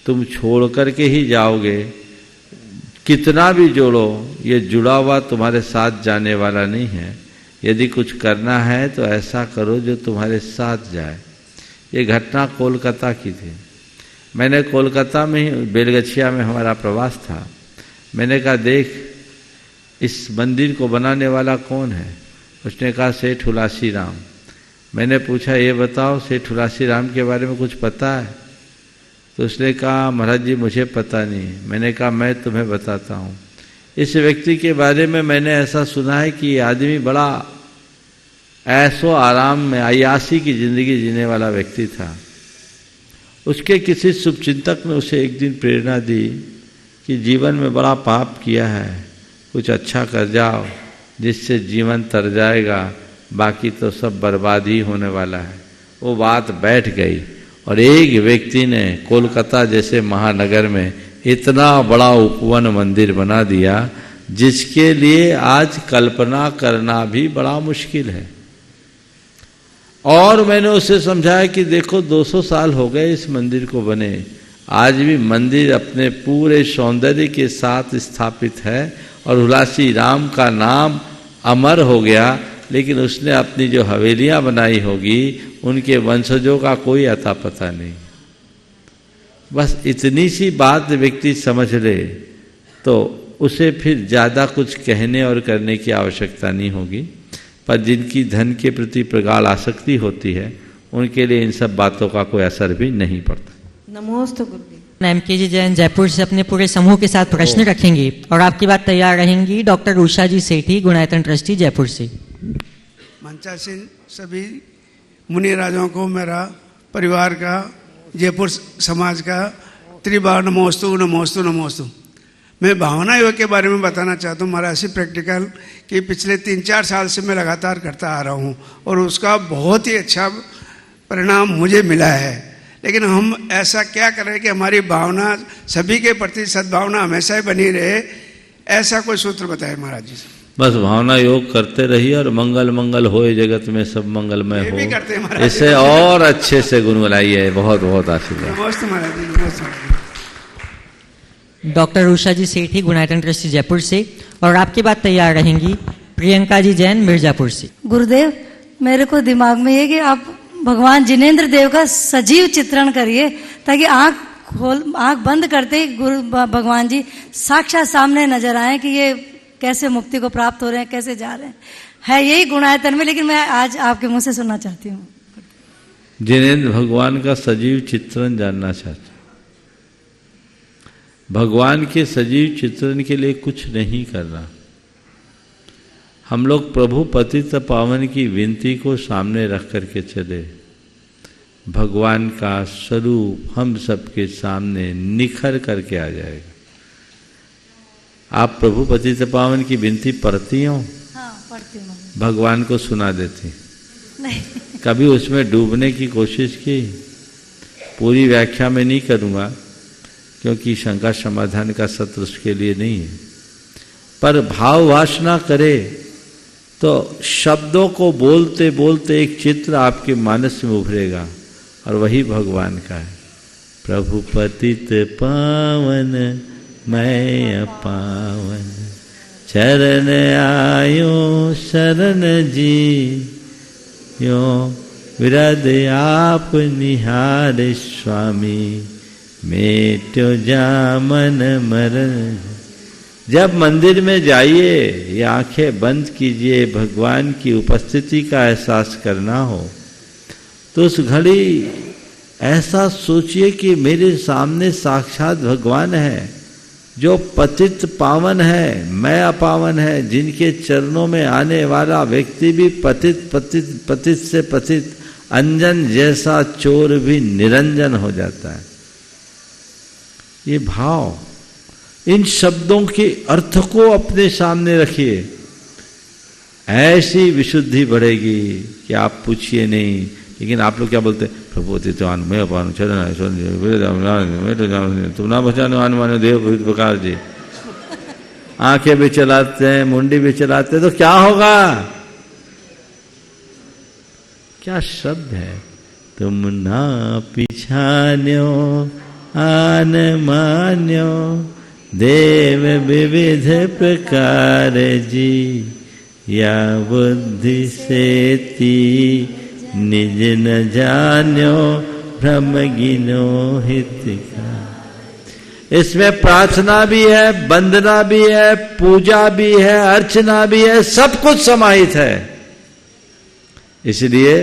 तुम छोड़ करके ही जाओगे, कितना भी जोड़ो ये जुड़ा हुआ तुम्हारे साथ जाने वाला नहीं है। यदि कुछ करना है तो ऐसा करो जो तुम्हारे साथ जाए। ये घटना कोलकाता की थी। मैंने कोलकाता में ही बेलगछिया में हमारा प्रवास था। मैंने कहा देख इस मंदिर को बनाने वाला कौन है? उसने कहा सेठ हुलासी राम। मैंने पूछा ये बताओ सेठ हुलासी राम के बारे में कुछ पता है? तो उसने कहा महाराज जी मुझे पता नहीं। मैंने कहा मैं तुम्हें बताता हूँ। इस व्यक्ति के बारे में मैंने ऐसा सुना है कि ये आदमी बड़ा ऐसो आराम में अयासी की जिंदगी जीने वाला व्यक्ति था। उसके किसी शुभचिंतक ने उसे एक दिन प्रेरणा दी कि जीवन में बड़ा पाप किया है, कुछ अच्छा कर जाओ जिससे जीवन तर जाएगा, बाकी तो सब बर्बाद ही होने वाला है। वो बात बैठ गई और एक व्यक्ति ने कोलकाता जैसे महानगर में इतना बड़ा उपवन मंदिर बना दिया जिसके लिए आज कल्पना करना भी बड़ा मुश्किल है। और मैंने उसे समझाया कि देखो 200 साल हो गए इस मंदिर को बने, आज भी मंदिर अपने पूरे सौंदर्य के साथ स्थापित है और हुलासी राम का नाम अमर हो गया, लेकिन उसने अपनी जो हवेलियां बनाई होगी उनके वंशजों का कोई अता पता नहीं। बस इतनी सी बात व्यक्ति समझ ले तो उसे फिर ज़्यादा कुछ कहने और करने की आवश्यकता नहीं होगी। पर जिनकी धन के प्रति प्रगाढ़ आसक्ति होती है उनके लिए इन सब बातों का कोई असर भी नहीं पड़ता। नमोस्तु गुरुदेव। एम.के. जी जैन जयपुर से अपने पूरे समूह के साथ प्रश्न रखेंगी और आपकी बात तैयार रहेंगी डॉक्टर उषा जी सेठी गुणायतन ट्रस्टी जयपुर से। मंचासीन सभी मुनि राजाओं को मेरा परिवार का जयपुर समाज का त्रिबार नमोस्तु नमोस्तु नमोस्तु। मैं भावना योग के बारे में बताना चाहता हूँ। हमारा ऐसी प्रैक्टिकल कि पिछले 3-4 साल से मैं लगातार करता आ रहा हूँ और उसका बहुत ही अच्छा परिणाम मुझे मिला है। लेकिन हम ऐसा क्या करें कि हमारी भावना सभी के प्रति सद्भावना हमेशा ही बनी रहे, ऐसा कोई सूत्र बताए महाराज जी। बस भावना योग करते रहिए और मंगल मंगल होए जगत में सब मंगलमय हो, इससे और अच्छे से गुनगुनाइए। बहुत बहुत आशीर्वाद। नमस्ते महाराज जी। नमस्ते। डॉक्टर उषा जी सेठी गुणायतन ट्रस्टी जयपुर से और आपकी बात तैयार रहेंगी प्रियंका जी जैन मिर्जापुर से। गुरुदेव मेरे को दिमाग में ये कि आप भगवान जिनेंद्र देव का सजीव चित्रण करिए ताकि आंख बंद करते ही गुरु भगवान जी साक्षात सामने नजर आए कि ये कैसे मुक्ति को प्राप्त हो रहे हैं, कैसे जा रहे हैं। है यही गुणायतन में, लेकिन मैं आज आपके मुंह से सुनना चाहती हूँ। जिनेंद्र भगवान का सजीव चित्रण जानना चाहते। भगवान के सजीव चित्रण के लिए कुछ नहीं करना। हम लोग प्रभु पतित पावन की विनती को सामने रख करके चले। भगवान का स्वरूप हम सबके सामने निखर करके आ जाएगा। आप प्रभु पतित पावन की विनती पढ़ती हो? हाँ, पढ़ती हूँ। भगवान को सुना देती? नहीं। कभी उसमें डूबने की कोशिश की? पूरी व्याख्या में नहीं करूँगा क्योंकि शंका समाधान का सत्र उसके लिए नहीं है। पर भाव वासना करे तो शब्दों को बोलते बोलते एक चित्र आपके मानस में उभरेगा और वही भगवान का है। प्रभु पतित पावन मैं पावन, चरण आयो शरण जी, यो विरद आप निहार स्वामी, मेट्यो जामन मरण। जब मंदिर में जाइए ये आंखें बंद कीजिए, भगवान की उपस्थिति का एहसास करना हो तो उस घड़ी ऐसा सोचिए कि मेरे सामने साक्षात भगवान है जो पतित पावन है, मैं अपावन है, जिनके चरणों में आने वाला व्यक्ति भी पतित पतित पतित से पतित, अंजन जैसा चोर भी निरंजन हो जाता है। ये भाव, इन शब्दों के अर्थ को अपने सामने रखिए, ऐसी विशुद्धि बढ़ेगी कि आप पूछिए नहीं। लेकिन आप लोग क्या बोलते हैं? प्रभु तीर्थवान मैं अपान चरण तुम ना बचाने वान मानो देव विविध प्रकार जी। आंखें भी चलाते हैं, मुंडी भी चलाते हैं, तो क्या होगा? क्या शब्द है? तुम ना पिछान्यो आन मान्यो देव विविध प्रकार जी, या बुद्धि सेती निज न जान्यो भ्रम गिनो हितका। इसमें प्रार्थना भी है, वंदना भी है, पूजा भी है, अर्चना भी है, सब कुछ समाहित है। इसलिए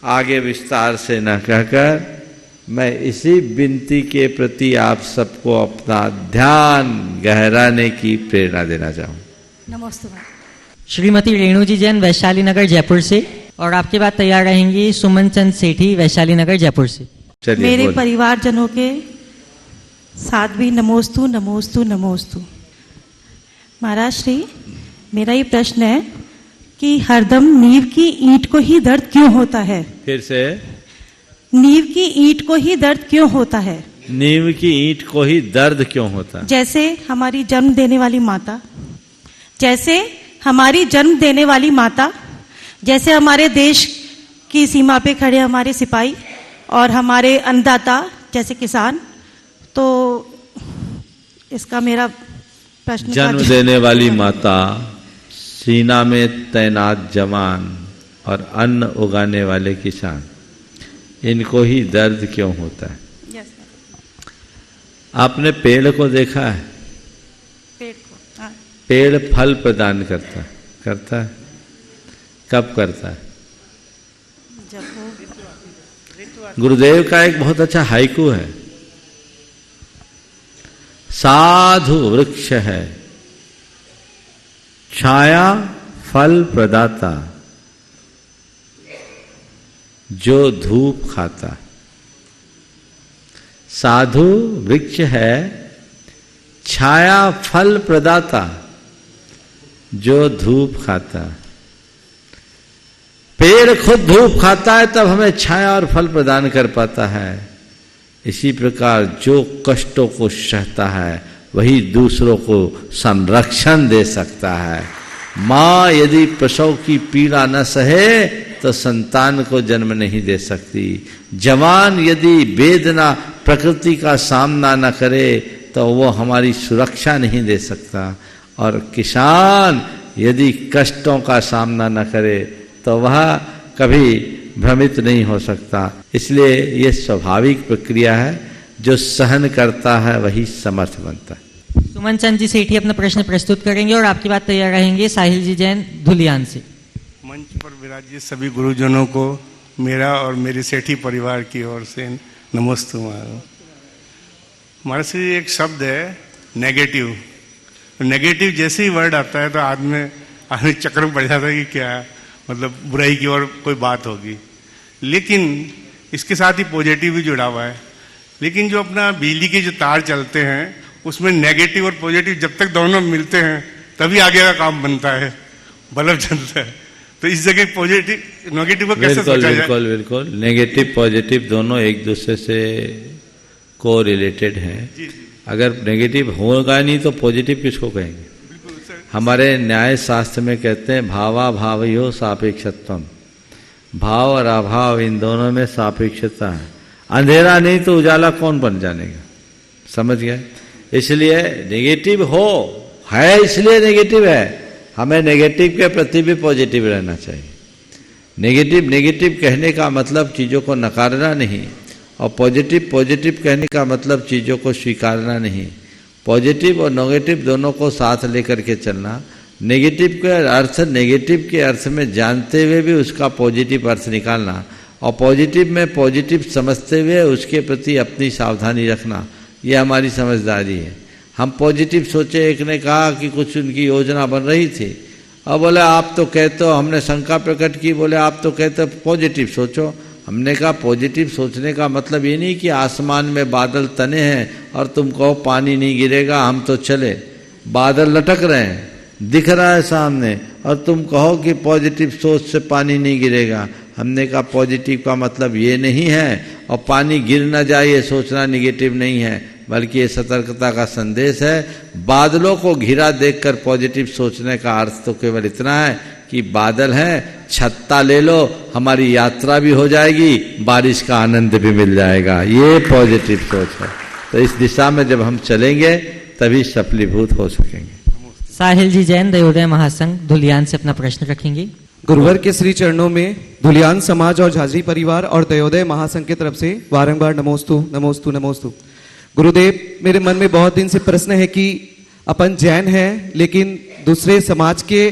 आगे विस्तार से न कहकर मैं इसी विनती के प्रति आप सबको अपना ध्यान गहराने की प्रेरणा देना चाहूँ। नमस्ते। श्रीमती रेणु जी जैन, वैशाली नगर, जयपुर से, और आपके बाद तैयार रहेंगी सुमन चंद सेठी, वैशाली नगर, जयपुर से। मेरे परिवारजनों के साथ भी नमोस्तु नमोस्तु नमोस्तु। महाराज श्री, मेरा ये प्रश्न है कि हरदम नींव की ईंट को ही दर्द क्यों होता है? फिर से, नींव की ईंट को ही दर्द क्यों होता है? नींव की ईंट को ही दर्द क्यों होता है? जैसे हमारी जन्म देने वाली माता, जैसे हमारी जन्म देने वाली माता, जैसे हमारे देश की सीमा पे खड़े हमारे सिपाही और हमारे अन्नदाता जैसे किसान। तो इसका मेरा प्रश्न, जन्म देने वाली माता, सीना में तैनात जवान और अन्न उगाने वाले किसान, इनको ही दर्द क्यों होता है? आपने पेड़ को देखा है? पेड़ को, हाँ। पेड़ फल प्रदान करता है। कब करता है? जब वो। गुरुदेव का एक बहुत अच्छा हाइकू है, साधु वृक्ष है, छाया फल प्रदाता, जो धूप खाता। साधु वृक्ष है, छाया फल प्रदाता, जो धूप खाता। पेड़ खुद धूप खाता है तब हमें छाया और फल प्रदान कर पाता है। इसी प्रकार जो कष्टों को सहता है वही दूसरों को संरक्षण दे सकता है। माँ यदि प्रसव की पीड़ा न सहे तो संतान को जन्म नहीं दे सकती। जवान यदि वेदना प्रकृति का सामना न करे तो वो हमारी सुरक्षा नहीं दे सकता, और किसान यदि कष्टों का सामना न करे तो वह कभी भ्रमित नहीं हो सकता। इसलिए ये स्वाभाविक प्रक्रिया है, जो सहन करता है वही समर्थ बनता है। सुमन चंद जी सेठी अपना प्रश्न प्रस्तुत करेंगे और आपकी बात तैयार रहेंगे साहिल जी जैन, धुलियान से। मंच पर विराजित सभी गुरुजनों को मेरा और मेरी सेठी परिवार की ओर से नमस्ते। हमारे से एक शब्द है नेगेटिव। नेगेटिव जैसे ही वर्ड आता है तो आदमी चक्कर में पड़ जाता है कि क्या मतलब बुराई की ओर कोई बात होगी, लेकिन इसके साथ ही पॉजिटिव भी जुड़ा हुआ है। लेकिन जो अपना बिजली के जो तार चलते हैं उसमें नेगेटिव और पॉजिटिव जब तक दोनों मिलते हैं तभी आगे का काम बनता है, बल्ब जलता है। तो इस जगह पॉजिटिव नेगेटिव को कैसे सोचा जाए? बिल्कुल बिल्कुल, नेगेटिव पॉजिटिव दोनों एक दूसरे से को रिलेटेड हैं। अगर नेगेटिव होगा नहीं तो पॉजिटिव किसको कहेंगे? हमारे न्याय शास्त्र में कहते हैं भावा भावयो सापेक्षत्वम, भाव और अभाव इन दोनों में सापेक्षता है। अंधेरा नहीं तो उजाला कौन बन जानेगा, समझ गए? इसलिए नेगेटिव है इसलिए नेगेटिव है, हमें नेगेटिव के प्रति भी पॉजिटिव रहना चाहिए। नेगेटिव कहने का मतलब चीज़ों को नकारना नहीं, और पॉजिटिव कहने का मतलब चीज़ों को स्वीकारना नहीं। पॉजिटिव और नेगेटिव दोनों को साथ लेकर के चलना। नेगेटिव के अर्थ में जानते हुए भी उसका पॉजिटिव अर्थ निकालना, और पॉजिटिव में पॉजिटिव समझते हुए उसके प्रति अपनी सावधानी रखना, ये हमारी समझदारी है। हम पॉजिटिव सोचे, एक ने कहा कि कुछ उनकी योजना बन रही थी, अब बोले आप तो कहते हो, हमने शंका प्रकट की, बोले आप तो कहते हो पॉजिटिव सोचो। हमने कहा पॉजिटिव सोचने का मतलब ये नहीं कि आसमान में बादल तने हैं और तुम कहो पानी नहीं गिरेगा, हम तो चले, बादल लटक रहे हैं, दिख रहा है सामने, और तुम कहो कि पॉजिटिव सोच से पानी नहीं गिरेगा। हमने कहा पॉजिटिव का मतलब ये नहीं है, और पानी गिर ना जाए ये सोचना नेगेटिव नहीं है, बल्कि ये सतर्कता का संदेश है। बादलों को घिरा देखकर पॉजिटिव सोचने का अर्थ तो केवल इतना है कि बादल है, छत्ता ले लो, हमारी यात्रा भी हो जाएगी, बारिश का आनंद भी मिल जाएगा, ये पॉजिटिव सोच है। तो इस दिशा में जब हम चलेंगे तभी सफलीभूत हो सकेंगे। साहिल जी जैन, दयोदय महासंघ धुलियान से अपना प्रश्न रखेंगे। गुरुवर के श्री चरणों में धुलियान समाज और झांझरी परिवार और दयोदय महासंघ की तरफ से बारंबार नमोस्तु नमोस्तु नमोस्तु। गुरुदेव, मेरे मन में बहुत दिन से प्रश्न है कि अपन जैन हैं, लेकिन दूसरे समाज के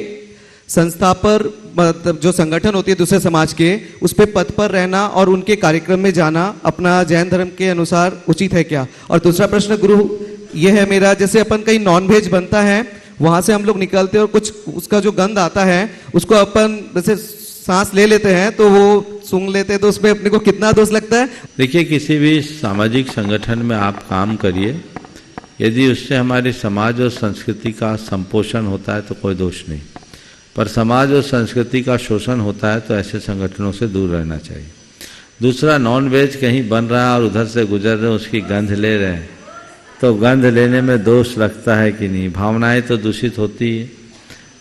संस्था पर, मतलब जो संगठन होती है दूसरे समाज के, उस पे पद पर रहना और उनके कार्यक्रम में जाना अपना जैन धर्म के अनुसार उचित है क्या? और दूसरा प्रश्न गुरु ये है मेरा, जैसे अपन कहीं नॉनवेज बनता है, वहां से हम लोग निकलते हैं और कुछ उसका जो गंध आता है उसको अपन जैसे सांस ले लेते हैं तो वो सूंघ लेते हैं, तो उसमें अपने को कितना दोष लगता है? देखिए, किसी भी सामाजिक संगठन में आप काम करिए, यदि उससे हमारे समाज और संस्कृति का संपोषण होता है तो कोई दोष नहीं, पर समाज और संस्कृति का शोषण होता है तो ऐसे संगठनों से दूर रहना चाहिए। दूसरा, नॉन वेज कहीं बन रहा है और उधर से गुजर रहे हैं, उसकी गंध ले रहे हैं, तो गंध लेने में दोष लगता है कि नहीं? भावनाएं तो दूषित होती है,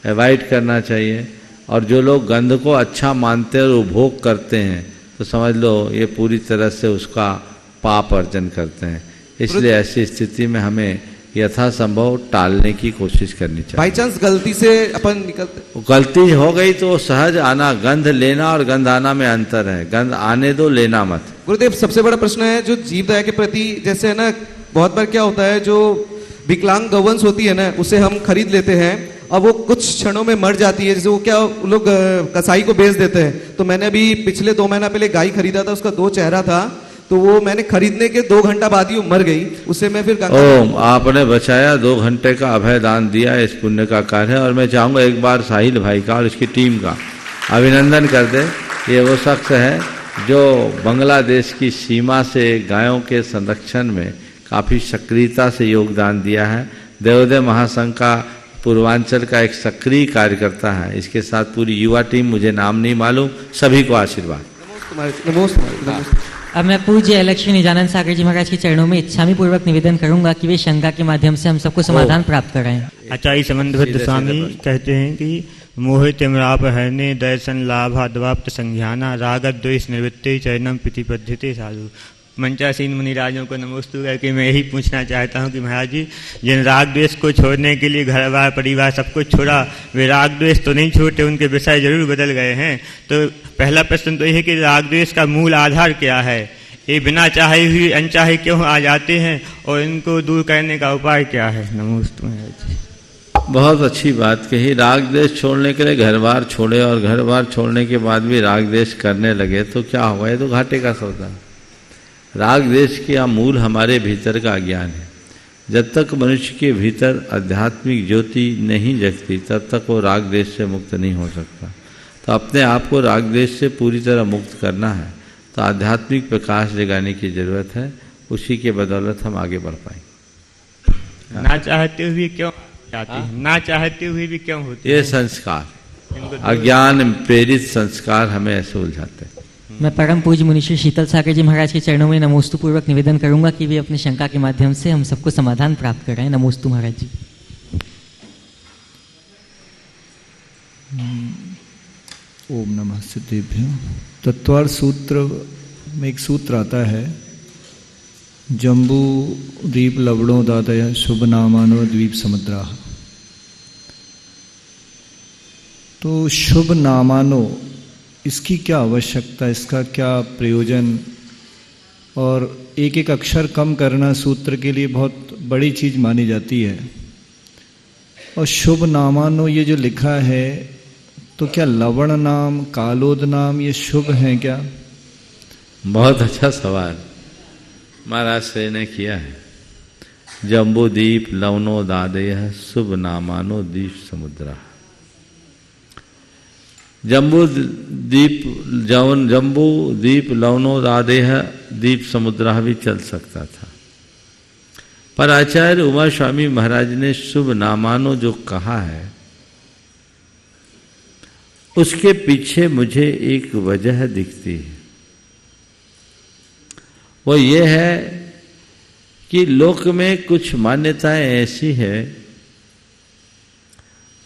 अवॉइड करना चाहिए। और जो लोग गंध को अच्छा मानते हैं और उपभोग करते हैं तो समझ लो ये पूरी तरह से उसका पाप अर्जन करते हैं। इसलिए ऐसी स्थिति में हमें यथासंभव टालने की कोशिश करनी चाहिए। बाई चांस गलती से अपन निकलते, गलती हो गई तो सहज आना, गंध लेना और गंध आना में अंतर है, गंध आने दो, लेना मत। गुरुदेव, सबसे बड़ा प्रश्न है जो जीव दया के प्रति, जैसे है ना, बहुत बार क्या होता है जो विकलांग गौवंश होती है ना, उसे हम खरीद लेते हैं और वो कुछ क्षणों में मर जाती है, जैसे वो क्या लोग कसाई को बेच देते हैं। तो मैंने अभी पिछले 2 महीना पहले गाय खरीदा था, उसका 2 चेहरा था, तो वो मैंने खरीदने के 2 घंटा बाद ही वो मर गई। उससे मैं फिर आपने बचाया, 2 घंटे का अभय दान दिया, इस पुण्य का कार्य है। और मैं चाहूँगा एक बार साहिल भाई का और इसकी टीम का अभिनंदन कर दे। ये वो शख्स है जो बांग्लादेश की सीमा से गायों के संरक्षण में काफ़ी सक्रियता से योगदान दिया है। दयोदय महासंघ का पूर्वांचल का एक सक्रिय कार्यकर्ता है। इसके साथ पूरी युवा टीम, मुझे नाम नहीं मालूम, सभी को आशीर्वाद। अब मैं पूज्य लक्ष्मी निजानंद सागर जी महाराज के चरणों में इच्छामी पूर्वक निवेदन करूंगा कि वे शंका के माध्यम से हम सबको समाधान प्राप्त कराएं। आचार्य समन्वय स्वामी कहते हैं कि मोहित इमराप हरने दर्शन लाभाद्वाप्त संज्ञाना राग द्वेष निवृत्ति चरणम प्रतिपद्धते साधु। मंचासीन मुनिराजों को नमोस्तु करके मैं यही पूछना चाहता हूँ कि महाराज जी, जिन राग द्वेष को छोड़ने के लिए घर बार परिवार सब कुछ छोड़ा, वे राग द्वेष तो नहीं छोड़ते, उनके विषय जरूर बदल गए हैं। तो पहला प्रश्न तो यह है कि राग द्वेष का मूल आधार क्या है? ये बिना चाहे हुए अनचाहे क्यों आ जाते हैं और इनको दूर करने का उपाय क्या है? नमोस्तु महाराज जी। बहुत अच्छी बात कही। राग द्वेष छोड़ने के लिए घर बार छोड़े और घर बार छोड़ने के बाद भी राग द्वेष करने लगे तो क्या होगा? ये तो घाटे का सौदा। राग द्वेष का मूल हमारे भीतर का अज्ञान है। जब तक मनुष्य के भीतर आध्यात्मिक ज्योति नहीं जगती तब तक वो राग द्वेष से मुक्त नहीं हो सकता। तो अपने आप को राग द्वेष से पूरी तरह मुक्त करना है तो आध्यात्मिक प्रकाश जगाने की जरूरत है। उसी के बदौलत हम आगे बढ़ पाएंगे। ना चाहते हुए क्यों जाते हैं? ना चाहते हुए भी क्यों होते हैं? ये संस्कार, अज्ञान प्रेरित संस्कार हमें ऐसे उलझाते हैं। मैं परम पूज्य मुनिश्री शीतल सागर जी महाराज के चरणों में नमोस्तु पूर्वक निवेदन करूंगा कि वे अपनी शंका के माध्यम से हम सबको समाधान प्राप्त कराएं। नमोस्तु महाराज जी। ओम नमः सिद्धेभ्यो। तत्वार्थ सूत्र में एक सूत्र आता है, जम्बू द्वीप लवणो दादय शुभ नामानो द्वीप समुद्रा। तो शुभ नामानो, इसकी क्या आवश्यकता, इसका क्या प्रयोजन, और एक एक अक्षर कम करना सूत्र के लिए बहुत बड़ी चीज मानी जाती है। और शुभ नामानो ये जो लिखा है, तो क्या लवण नाम, कालोद नाम ये शुभ हैं क्या? बहुत अच्छा सवाल महाराज श्री ने किया है। जम्बूदीप लवनो दादय शुभ नामानो द्वीप समुद्रा। जम्बू द्वीप लवनो दादेह द्वीप समुद्रा भी चल सकता था, पर आचार्य उमा स्वामी महाराज ने शुभ नामानो जो कहा है, उसके पीछे मुझे एक वजह दिखती है। वो ये है कि लोक में कुछ मान्यताएं ऐसी है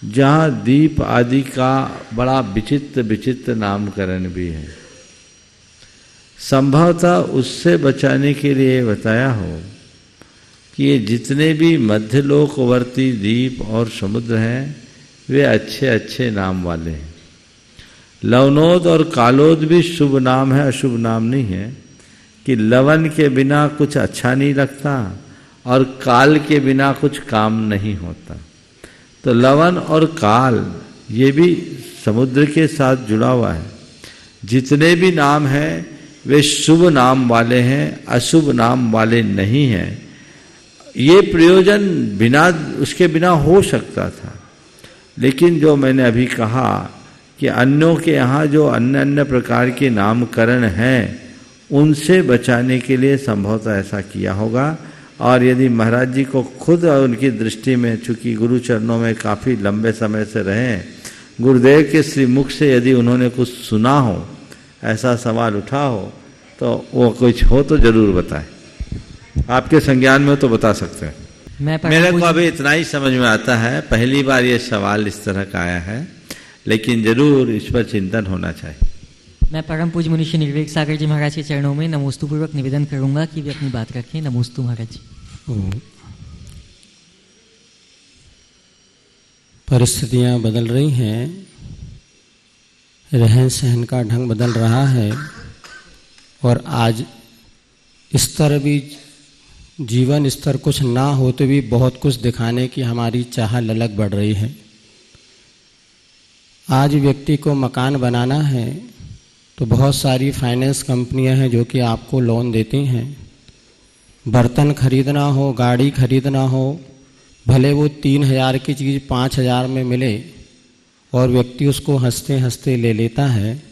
जहां दीप आदि का बड़ा विचित्र विचित्र नामकरण भी है। संभवतः उससे बचाने के लिए बताया हो कि ये जितने भी मध्यलोकवर्ती द्वीप और समुद्र हैं वे अच्छे अच्छे नाम वाले हैं। लवनोद और कालोद भी शुभ नाम है, अशुभ नाम नहीं है। कि लवन के बिना कुछ अच्छा नहीं लगता और काल के बिना कुछ काम नहीं होता। तो लवन और काल ये भी समुद्र के साथ जुड़ा हुआ है। जितने भी नाम हैं वे शुभ नाम वाले हैं, अशुभ नाम वाले नहीं हैं। ये प्रयोजन बिना उसके बिना हो सकता था, लेकिन जो मैंने अभी कहा कि अन्यों के यहाँ जो अन्य अन्य प्रकार के नामकरण हैं उनसे बचाने के लिए संभवतः ऐसा किया होगा। और यदि महाराज जी को खुद और उनकी दृष्टि में, चूंकि गुरु चरणों में काफ़ी लंबे समय से रहे, गुरुदेव के श्रीमुख से यदि उन्होंने कुछ सुना हो, ऐसा सवाल उठा हो, तो वो कुछ हो तो जरूर बताएं। आपके संज्ञान में हो तो बता सकते हैं। मेरे को अभी इतना ही समझ में आता है, पहली बार ये सवाल इस तरह का आया है, लेकिन जरूर इस पर चिंतन होना चाहिए। मैं परम पूज्य मुनिश्री निर्वेक सागर जी महाराज के चरणों में नमोस्तु पूर्वक निवेदन करूंगा कि वे अपनी बात रखें। नमोस्तु महाराज जी। परिस्थितियां बदल रही हैं, रहन सहन का ढंग बदल रहा है, और आज स्तर भी, जीवन स्तर कुछ ना होते भी बहुत कुछ दिखाने की हमारी चाह ललक बढ़ रही है। आज व्यक्ति को मकान बनाना है तो बहुत सारी फाइनेंस कंपनियां हैं जो कि आपको लोन देती हैं। बर्तन खरीदना हो, गाड़ी खरीदना हो, भले वो 3,000 की चीज़ 5,000 में मिले और व्यक्ति उसको हंसते हंसते ले लेता है,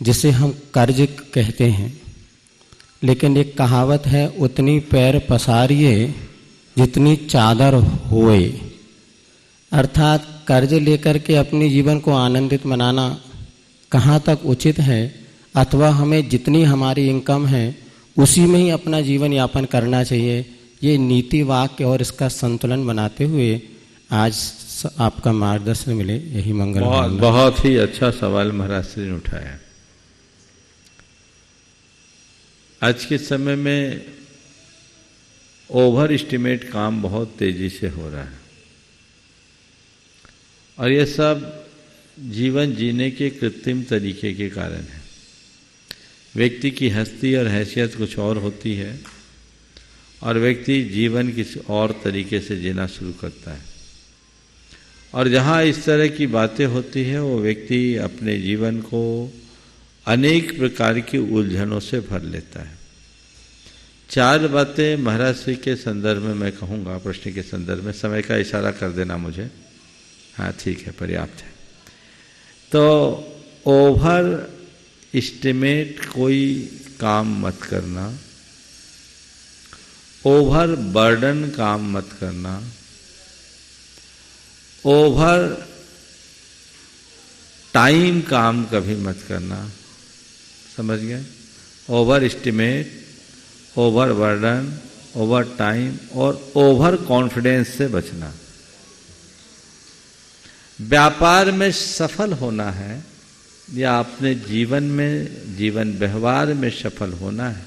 जिसे हम कर्ज कहते हैं। लेकिन एक कहावत है, उतनी पैर पसारिए जितनी चादर होए। अर्थात कर्ज लेकर के अपने जीवन को आनंदित मनाना कहाँ तक उचित है, अथवा हमें जितनी हमारी इनकम है उसी में ही अपना जीवन यापन करना चाहिए। ये नीति वाक्य और इसका संतुलन बनाते हुए आज आपका मार्गदर्शन मिले, यही मंगल। बहुत ही अच्छा सवाल महाराज श्री ने उठाया। आज के समय में ओवर एस्टिमेट काम बहुत तेजी से हो रहा है, और ये सब जीवन जीने के कृत्रिम तरीके के कारण है। व्यक्ति की हस्ती और हैसियत कुछ और होती है और व्यक्ति जीवन किसी और तरीके से जीना शुरू करता है, और जहाँ इस तरह की बातें होती है वो व्यक्ति अपने जीवन को अनेक प्रकार की उलझनों से भर लेता है। 4 बातें महाराज श्री के संदर्भ में मैं कहूँगा, प्रश्न के संदर्भ में। समय का इशारा कर देना मुझे। हाँ ठीक है, पर्याप्त है। तो ओवर एस्टिमेट कोई काम मत करना, ओवर बर्डन काम मत करना, ओवर टाइम काम कभी मत करना। समझ गए? Over estimate, over burden, over time और ओवर कॉन्फिडेंस से बचना। व्यापार में सफल होना है या अपने जीवन में, जीवन व्यवहार में सफल होना है,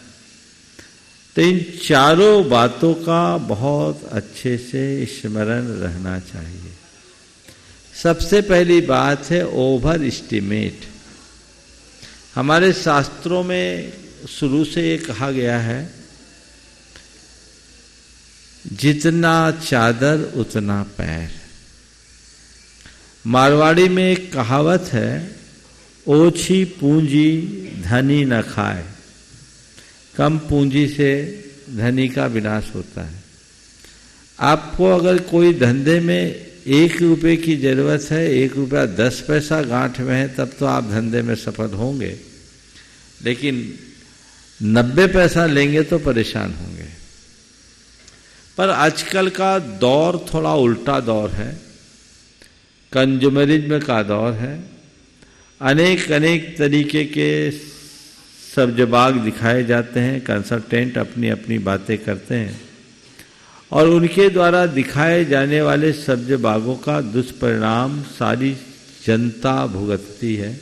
तो इन चारों बातों का बहुत अच्छे से स्मरण रहना चाहिए। सबसे पहली बात है ओवर एस्टिमेट। हमारे शास्त्रों में शुरू से ये कहा गया है, जितना चादर उतना पैर। मारवाड़ी में एक कहावत है, ओछी पूंजी धनी न खाए। कम पूंजी से धनी का विनाश होता है। आपको अगर कोई धंधे में 1 रुपये की जरूरत है, 1 रुपया 10 पैसा गांठ में है, तब तो आप धंधे में सफल होंगे, लेकिन 90 पैसा लेंगे तो परेशान होंगे। पर आजकल का दौर थोड़ा उल्टा दौर है, कंज्यूमरिज्म का दौर है। अनेक अनेक तरीके के सब्जबाग दिखाए जाते हैं, कंसल्टेंट अपनी अपनी बातें करते हैं और उनके द्वारा दिखाए जाने वाले सब्जबागों का दुष्परिणाम सारी जनता भुगतती है।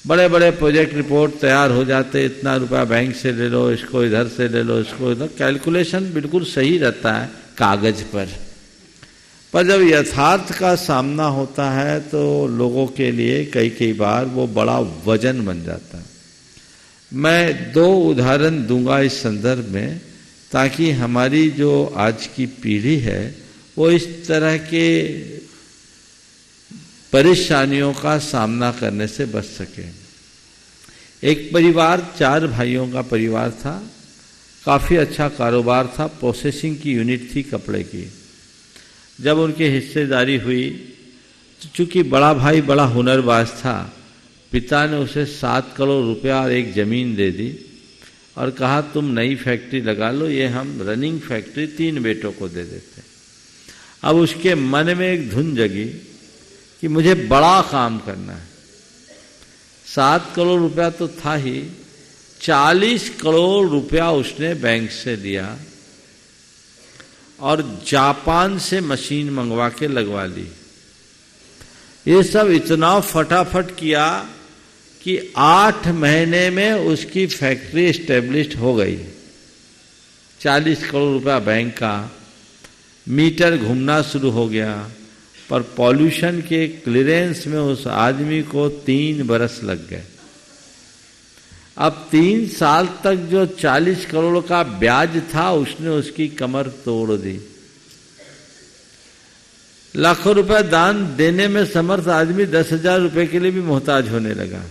बड़े बड़े प्रोजेक्ट रिपोर्ट तैयार हो जाते, इतना रुपया बैंक से ले लो, इसको इधर से ले लो, इसको इधर। कैलकुलेशन बिल्कुल सही रहता है कागज पर जब यथार्थ का सामना होता है तो लोगों के लिए कई बार वो बड़ा वजन बन जाता है। मैं 2 उदाहरण दूंगा इस संदर्भ में, ताकि हमारी जो आज की पीढ़ी है वो इस तरह के परेशानियों का सामना करने से बच सके। एक परिवार 4 भाइयों का परिवार था, काफ़ी अच्छा कारोबार था, प्रोसेसिंग की यूनिट थी कपड़े की। जब उनकी हिस्सेदारी हुई तो चूंकि बड़ा भाई बड़ा हुनरबाज था, पिता ने उसे 7 करोड़ रुपया और एक ज़मीन दे दी और कहा तुम नई फैक्ट्री लगा लो, ये हम रनिंग फैक्ट्री 3 बेटों को दे देते। अब उसके मन में एक धुन जगी कि मुझे बड़ा काम करना है। 7 करोड़ रुपया तो था ही, 40 करोड़ रुपया उसने बैंक से लिया और जापान से मशीन मंगवा के लगवा ली। ये सब इतना फटाफट किया कि 8 महीने में उसकी फैक्ट्री एस्टेब्लिश हो गई। 40 करोड़ रुपया बैंक का, मीटर घूमना शुरू हो गया, पर पॉल्यूशन के क्लियरेंस में उस आदमी को 3 बरस लग गए। अब 3 साल तक जो 40 करोड़ का ब्याज था उसने उसकी कमर तोड़ दी। लाखों रुपए दान देने में समर्थ आदमी 10,000 रुपए के लिए भी मोहताज होने लगा।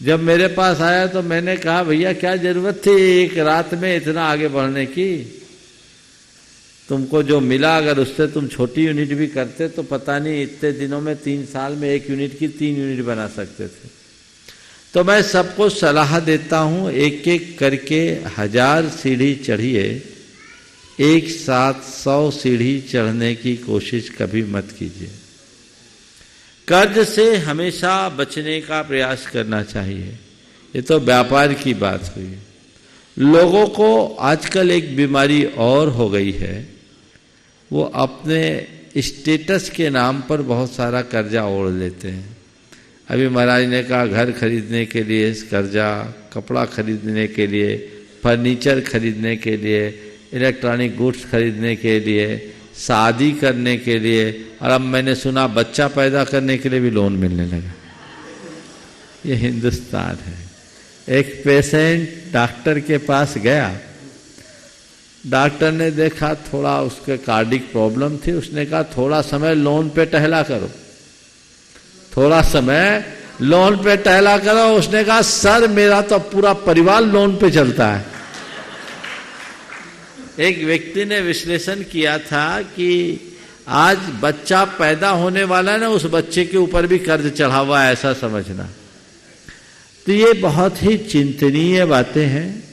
जब मेरे पास आया तो मैंने कहा भैया क्या जरूरत थी एक रात में इतना आगे बढ़ने की, तुमको जो मिला अगर उससे तुम छोटी यूनिट भी करते तो पता नहीं इतने दिनों में 3 साल में 1 यूनिट की 3 यूनिट बना सकते थे। तो मैं सबको सलाह देता हूं, एक एक करके 1000 सीढ़ी चढ़िए, एक साथ 100 सीढ़ी चढ़ने की कोशिश कभी मत कीजिए। कर्ज से हमेशा बचने का प्रयास करना चाहिए। ये तो व्यापार की बात हुई। लोगों को आजकल एक बीमारी और हो गई है, वो अपने स्टेटस के नाम पर बहुत सारा कर्जा ओढ़ लेते हैं। अभी महाराज ने कहा घर खरीदने के लिए कर्जा, कपड़ा खरीदने के लिए, फर्नीचर खरीदने के लिए, इलेक्ट्रॉनिक गुड्स खरीदने के लिए, शादी करने के लिए, और अब मैंने सुना बच्चा पैदा करने के लिए भी लोन मिलने लगा। ये हिंदुस्तान है। एक पेशेंट डॉक्टर के पास गया, डॉक्टर ने देखा थोड़ा उसके कार्डिक प्रॉब्लम थी, उसने कहा थोड़ा समय लोन पे टहला करो, थोड़ा समय लोन पे टहला करो। उसने कहा सर मेरा तो पूरा परिवार लोन पे चलता है। एक व्यक्ति ने विश्लेषण किया था कि आज बच्चा पैदा होने वाला है ना, उस बच्चे के ऊपर भी कर्ज चढ़ा हुआ है, ऐसा समझना। तो ये बहुत ही चिंतनीय बातें हैं।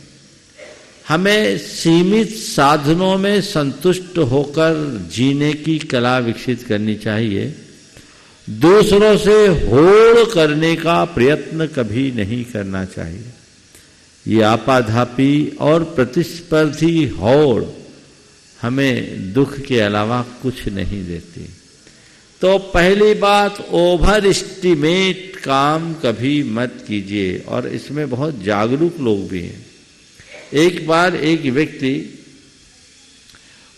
हमें सीमित साधनों में संतुष्ट होकर जीने की कला विकसित करनी चाहिए। दूसरों से होड़ करने का प्रयत्न कभी नहीं करना चाहिए। ये आपाधापी और प्रतिस्पर्धी होड़ हमें दुख के अलावा कुछ नहीं देती। तो पहली बात, ओवर एस्टिमेट काम कभी मत कीजिए, और इसमें बहुत जागरूक लोग भी हैं। एक बार एक व्यक्ति,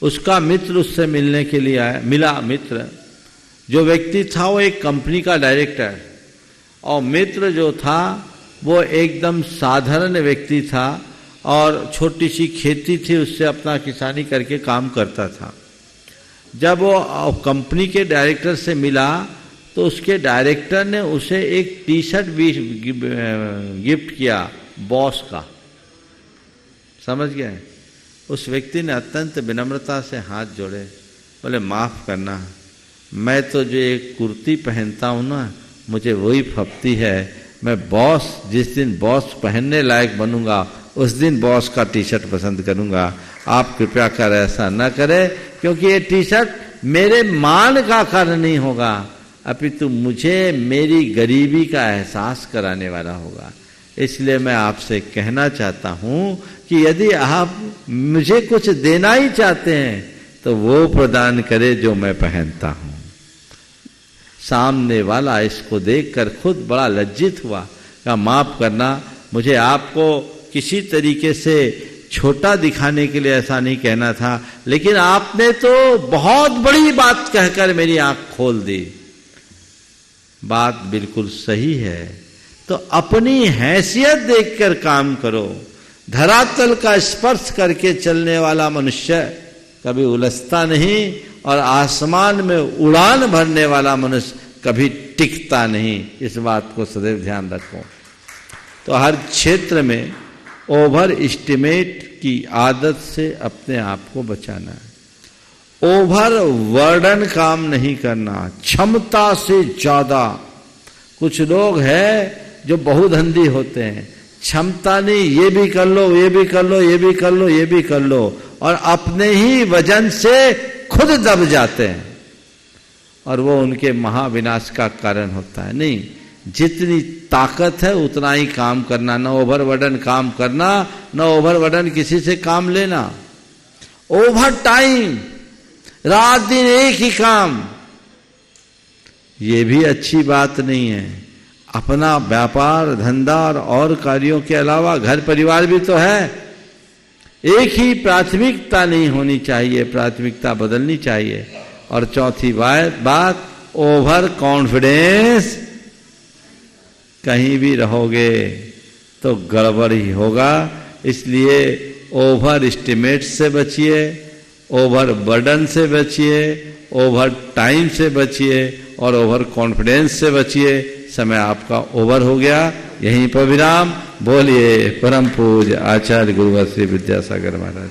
उसका मित्र उससे मिलने के लिए आया, मिला मित्र। जो व्यक्ति था वो एक कंपनी का डायरेक्टर, और मित्र जो था वो एकदम साधारण व्यक्ति था, और छोटी सी खेती थी, उससे अपना किसानी करके काम करता था। जब वो कंपनी के डायरेक्टर से मिला तो उसके डायरेक्टर ने उसे एक टी शर्ट भी गिफ्ट किया बॉस का। समझ गए? उस व्यक्ति ने अत्यंत विनम्रता से हाथ जोड़े, बोले माफ़ करना, मैं तो जो एक कुर्ती पहनता हूँ ना, मुझे वही फपती है। मैं बॉस, जिस दिन बॉस पहनने लायक बनूंगा उस दिन बॉस का टी शर्ट पसंद करूंगा। आप कृपया कर ऐसा न करें, क्योंकि ये टी शर्ट मेरे मान का कारण नहीं होगा, अपितु मुझे मेरी गरीबी का एहसास कराने वाला होगा। इसलिए मैं आपसे कहना चाहता हूं कि यदि आप मुझे कुछ देना ही चाहते हैं तो वो प्रदान करे जो मैं पहनता हूं। सामने वाला इसको देखकर खुद बड़ा लज्जित हुआ, कहा माफ करना, मुझे आपको किसी तरीके से छोटा दिखाने के लिए ऐसा नहीं कहना था, लेकिन आपने तो बहुत बड़ी बात कहकर मेरी आंख खोल दी। बात बिल्कुल सही है। तो अपनी हैसियत देखकर काम करो। धरातल का स्पर्श करके चलने वाला मनुष्य कभी उलझता नहीं, और आसमान में उड़ान भरने वाला मनुष्य कभी टिकता नहीं। इस बात को सदैव ध्यान रखो। तो हर क्षेत्र में ओवर एस्टिमेट की आदत से अपने आप को बचाना है। ओवर वर्डन काम नहीं करना, क्षमता से ज्यादा। कुछ लोग हैं जो बहुधंधी होते हैं, क्षमता नहीं, ये भी कर लो, ये भी कर लो, ये भी कर लो, ये भी कर लो, और अपने ही वजन से खुद दब जाते हैं, और वो उनके महाविनाश का कारण होता है। नहीं, जितनी ताकत है उतना ही काम करना, न ओवरबर्डन काम करना, न ओवरबर्डन किसी से काम लेना। ओवर टाइम, रात दिन एक ही काम, ये भी अच्छी बात नहीं है। अपना व्यापार धंधा और कार्यों के अलावा घर परिवार भी तो है। एक ही प्राथमिकता नहीं होनी चाहिए, प्राथमिकता बदलनी चाहिए। और चौथी बात, ओवर कॉन्फिडेंस। कहीं भी रहोगे तो गड़बड़ ही होगा। इसलिए ओवर एस्टिमेट से बचिए, ओवर बर्डन से बचिए, ओवर टाइम से बचिए, और ओवर कॉन्फिडेंस से बचिए। समय आपका ओवर हो गया। यहीं पर विराम। बोलिए परम पूज्य आचार्य गुरुवर श्री विद्यासागर महाराज।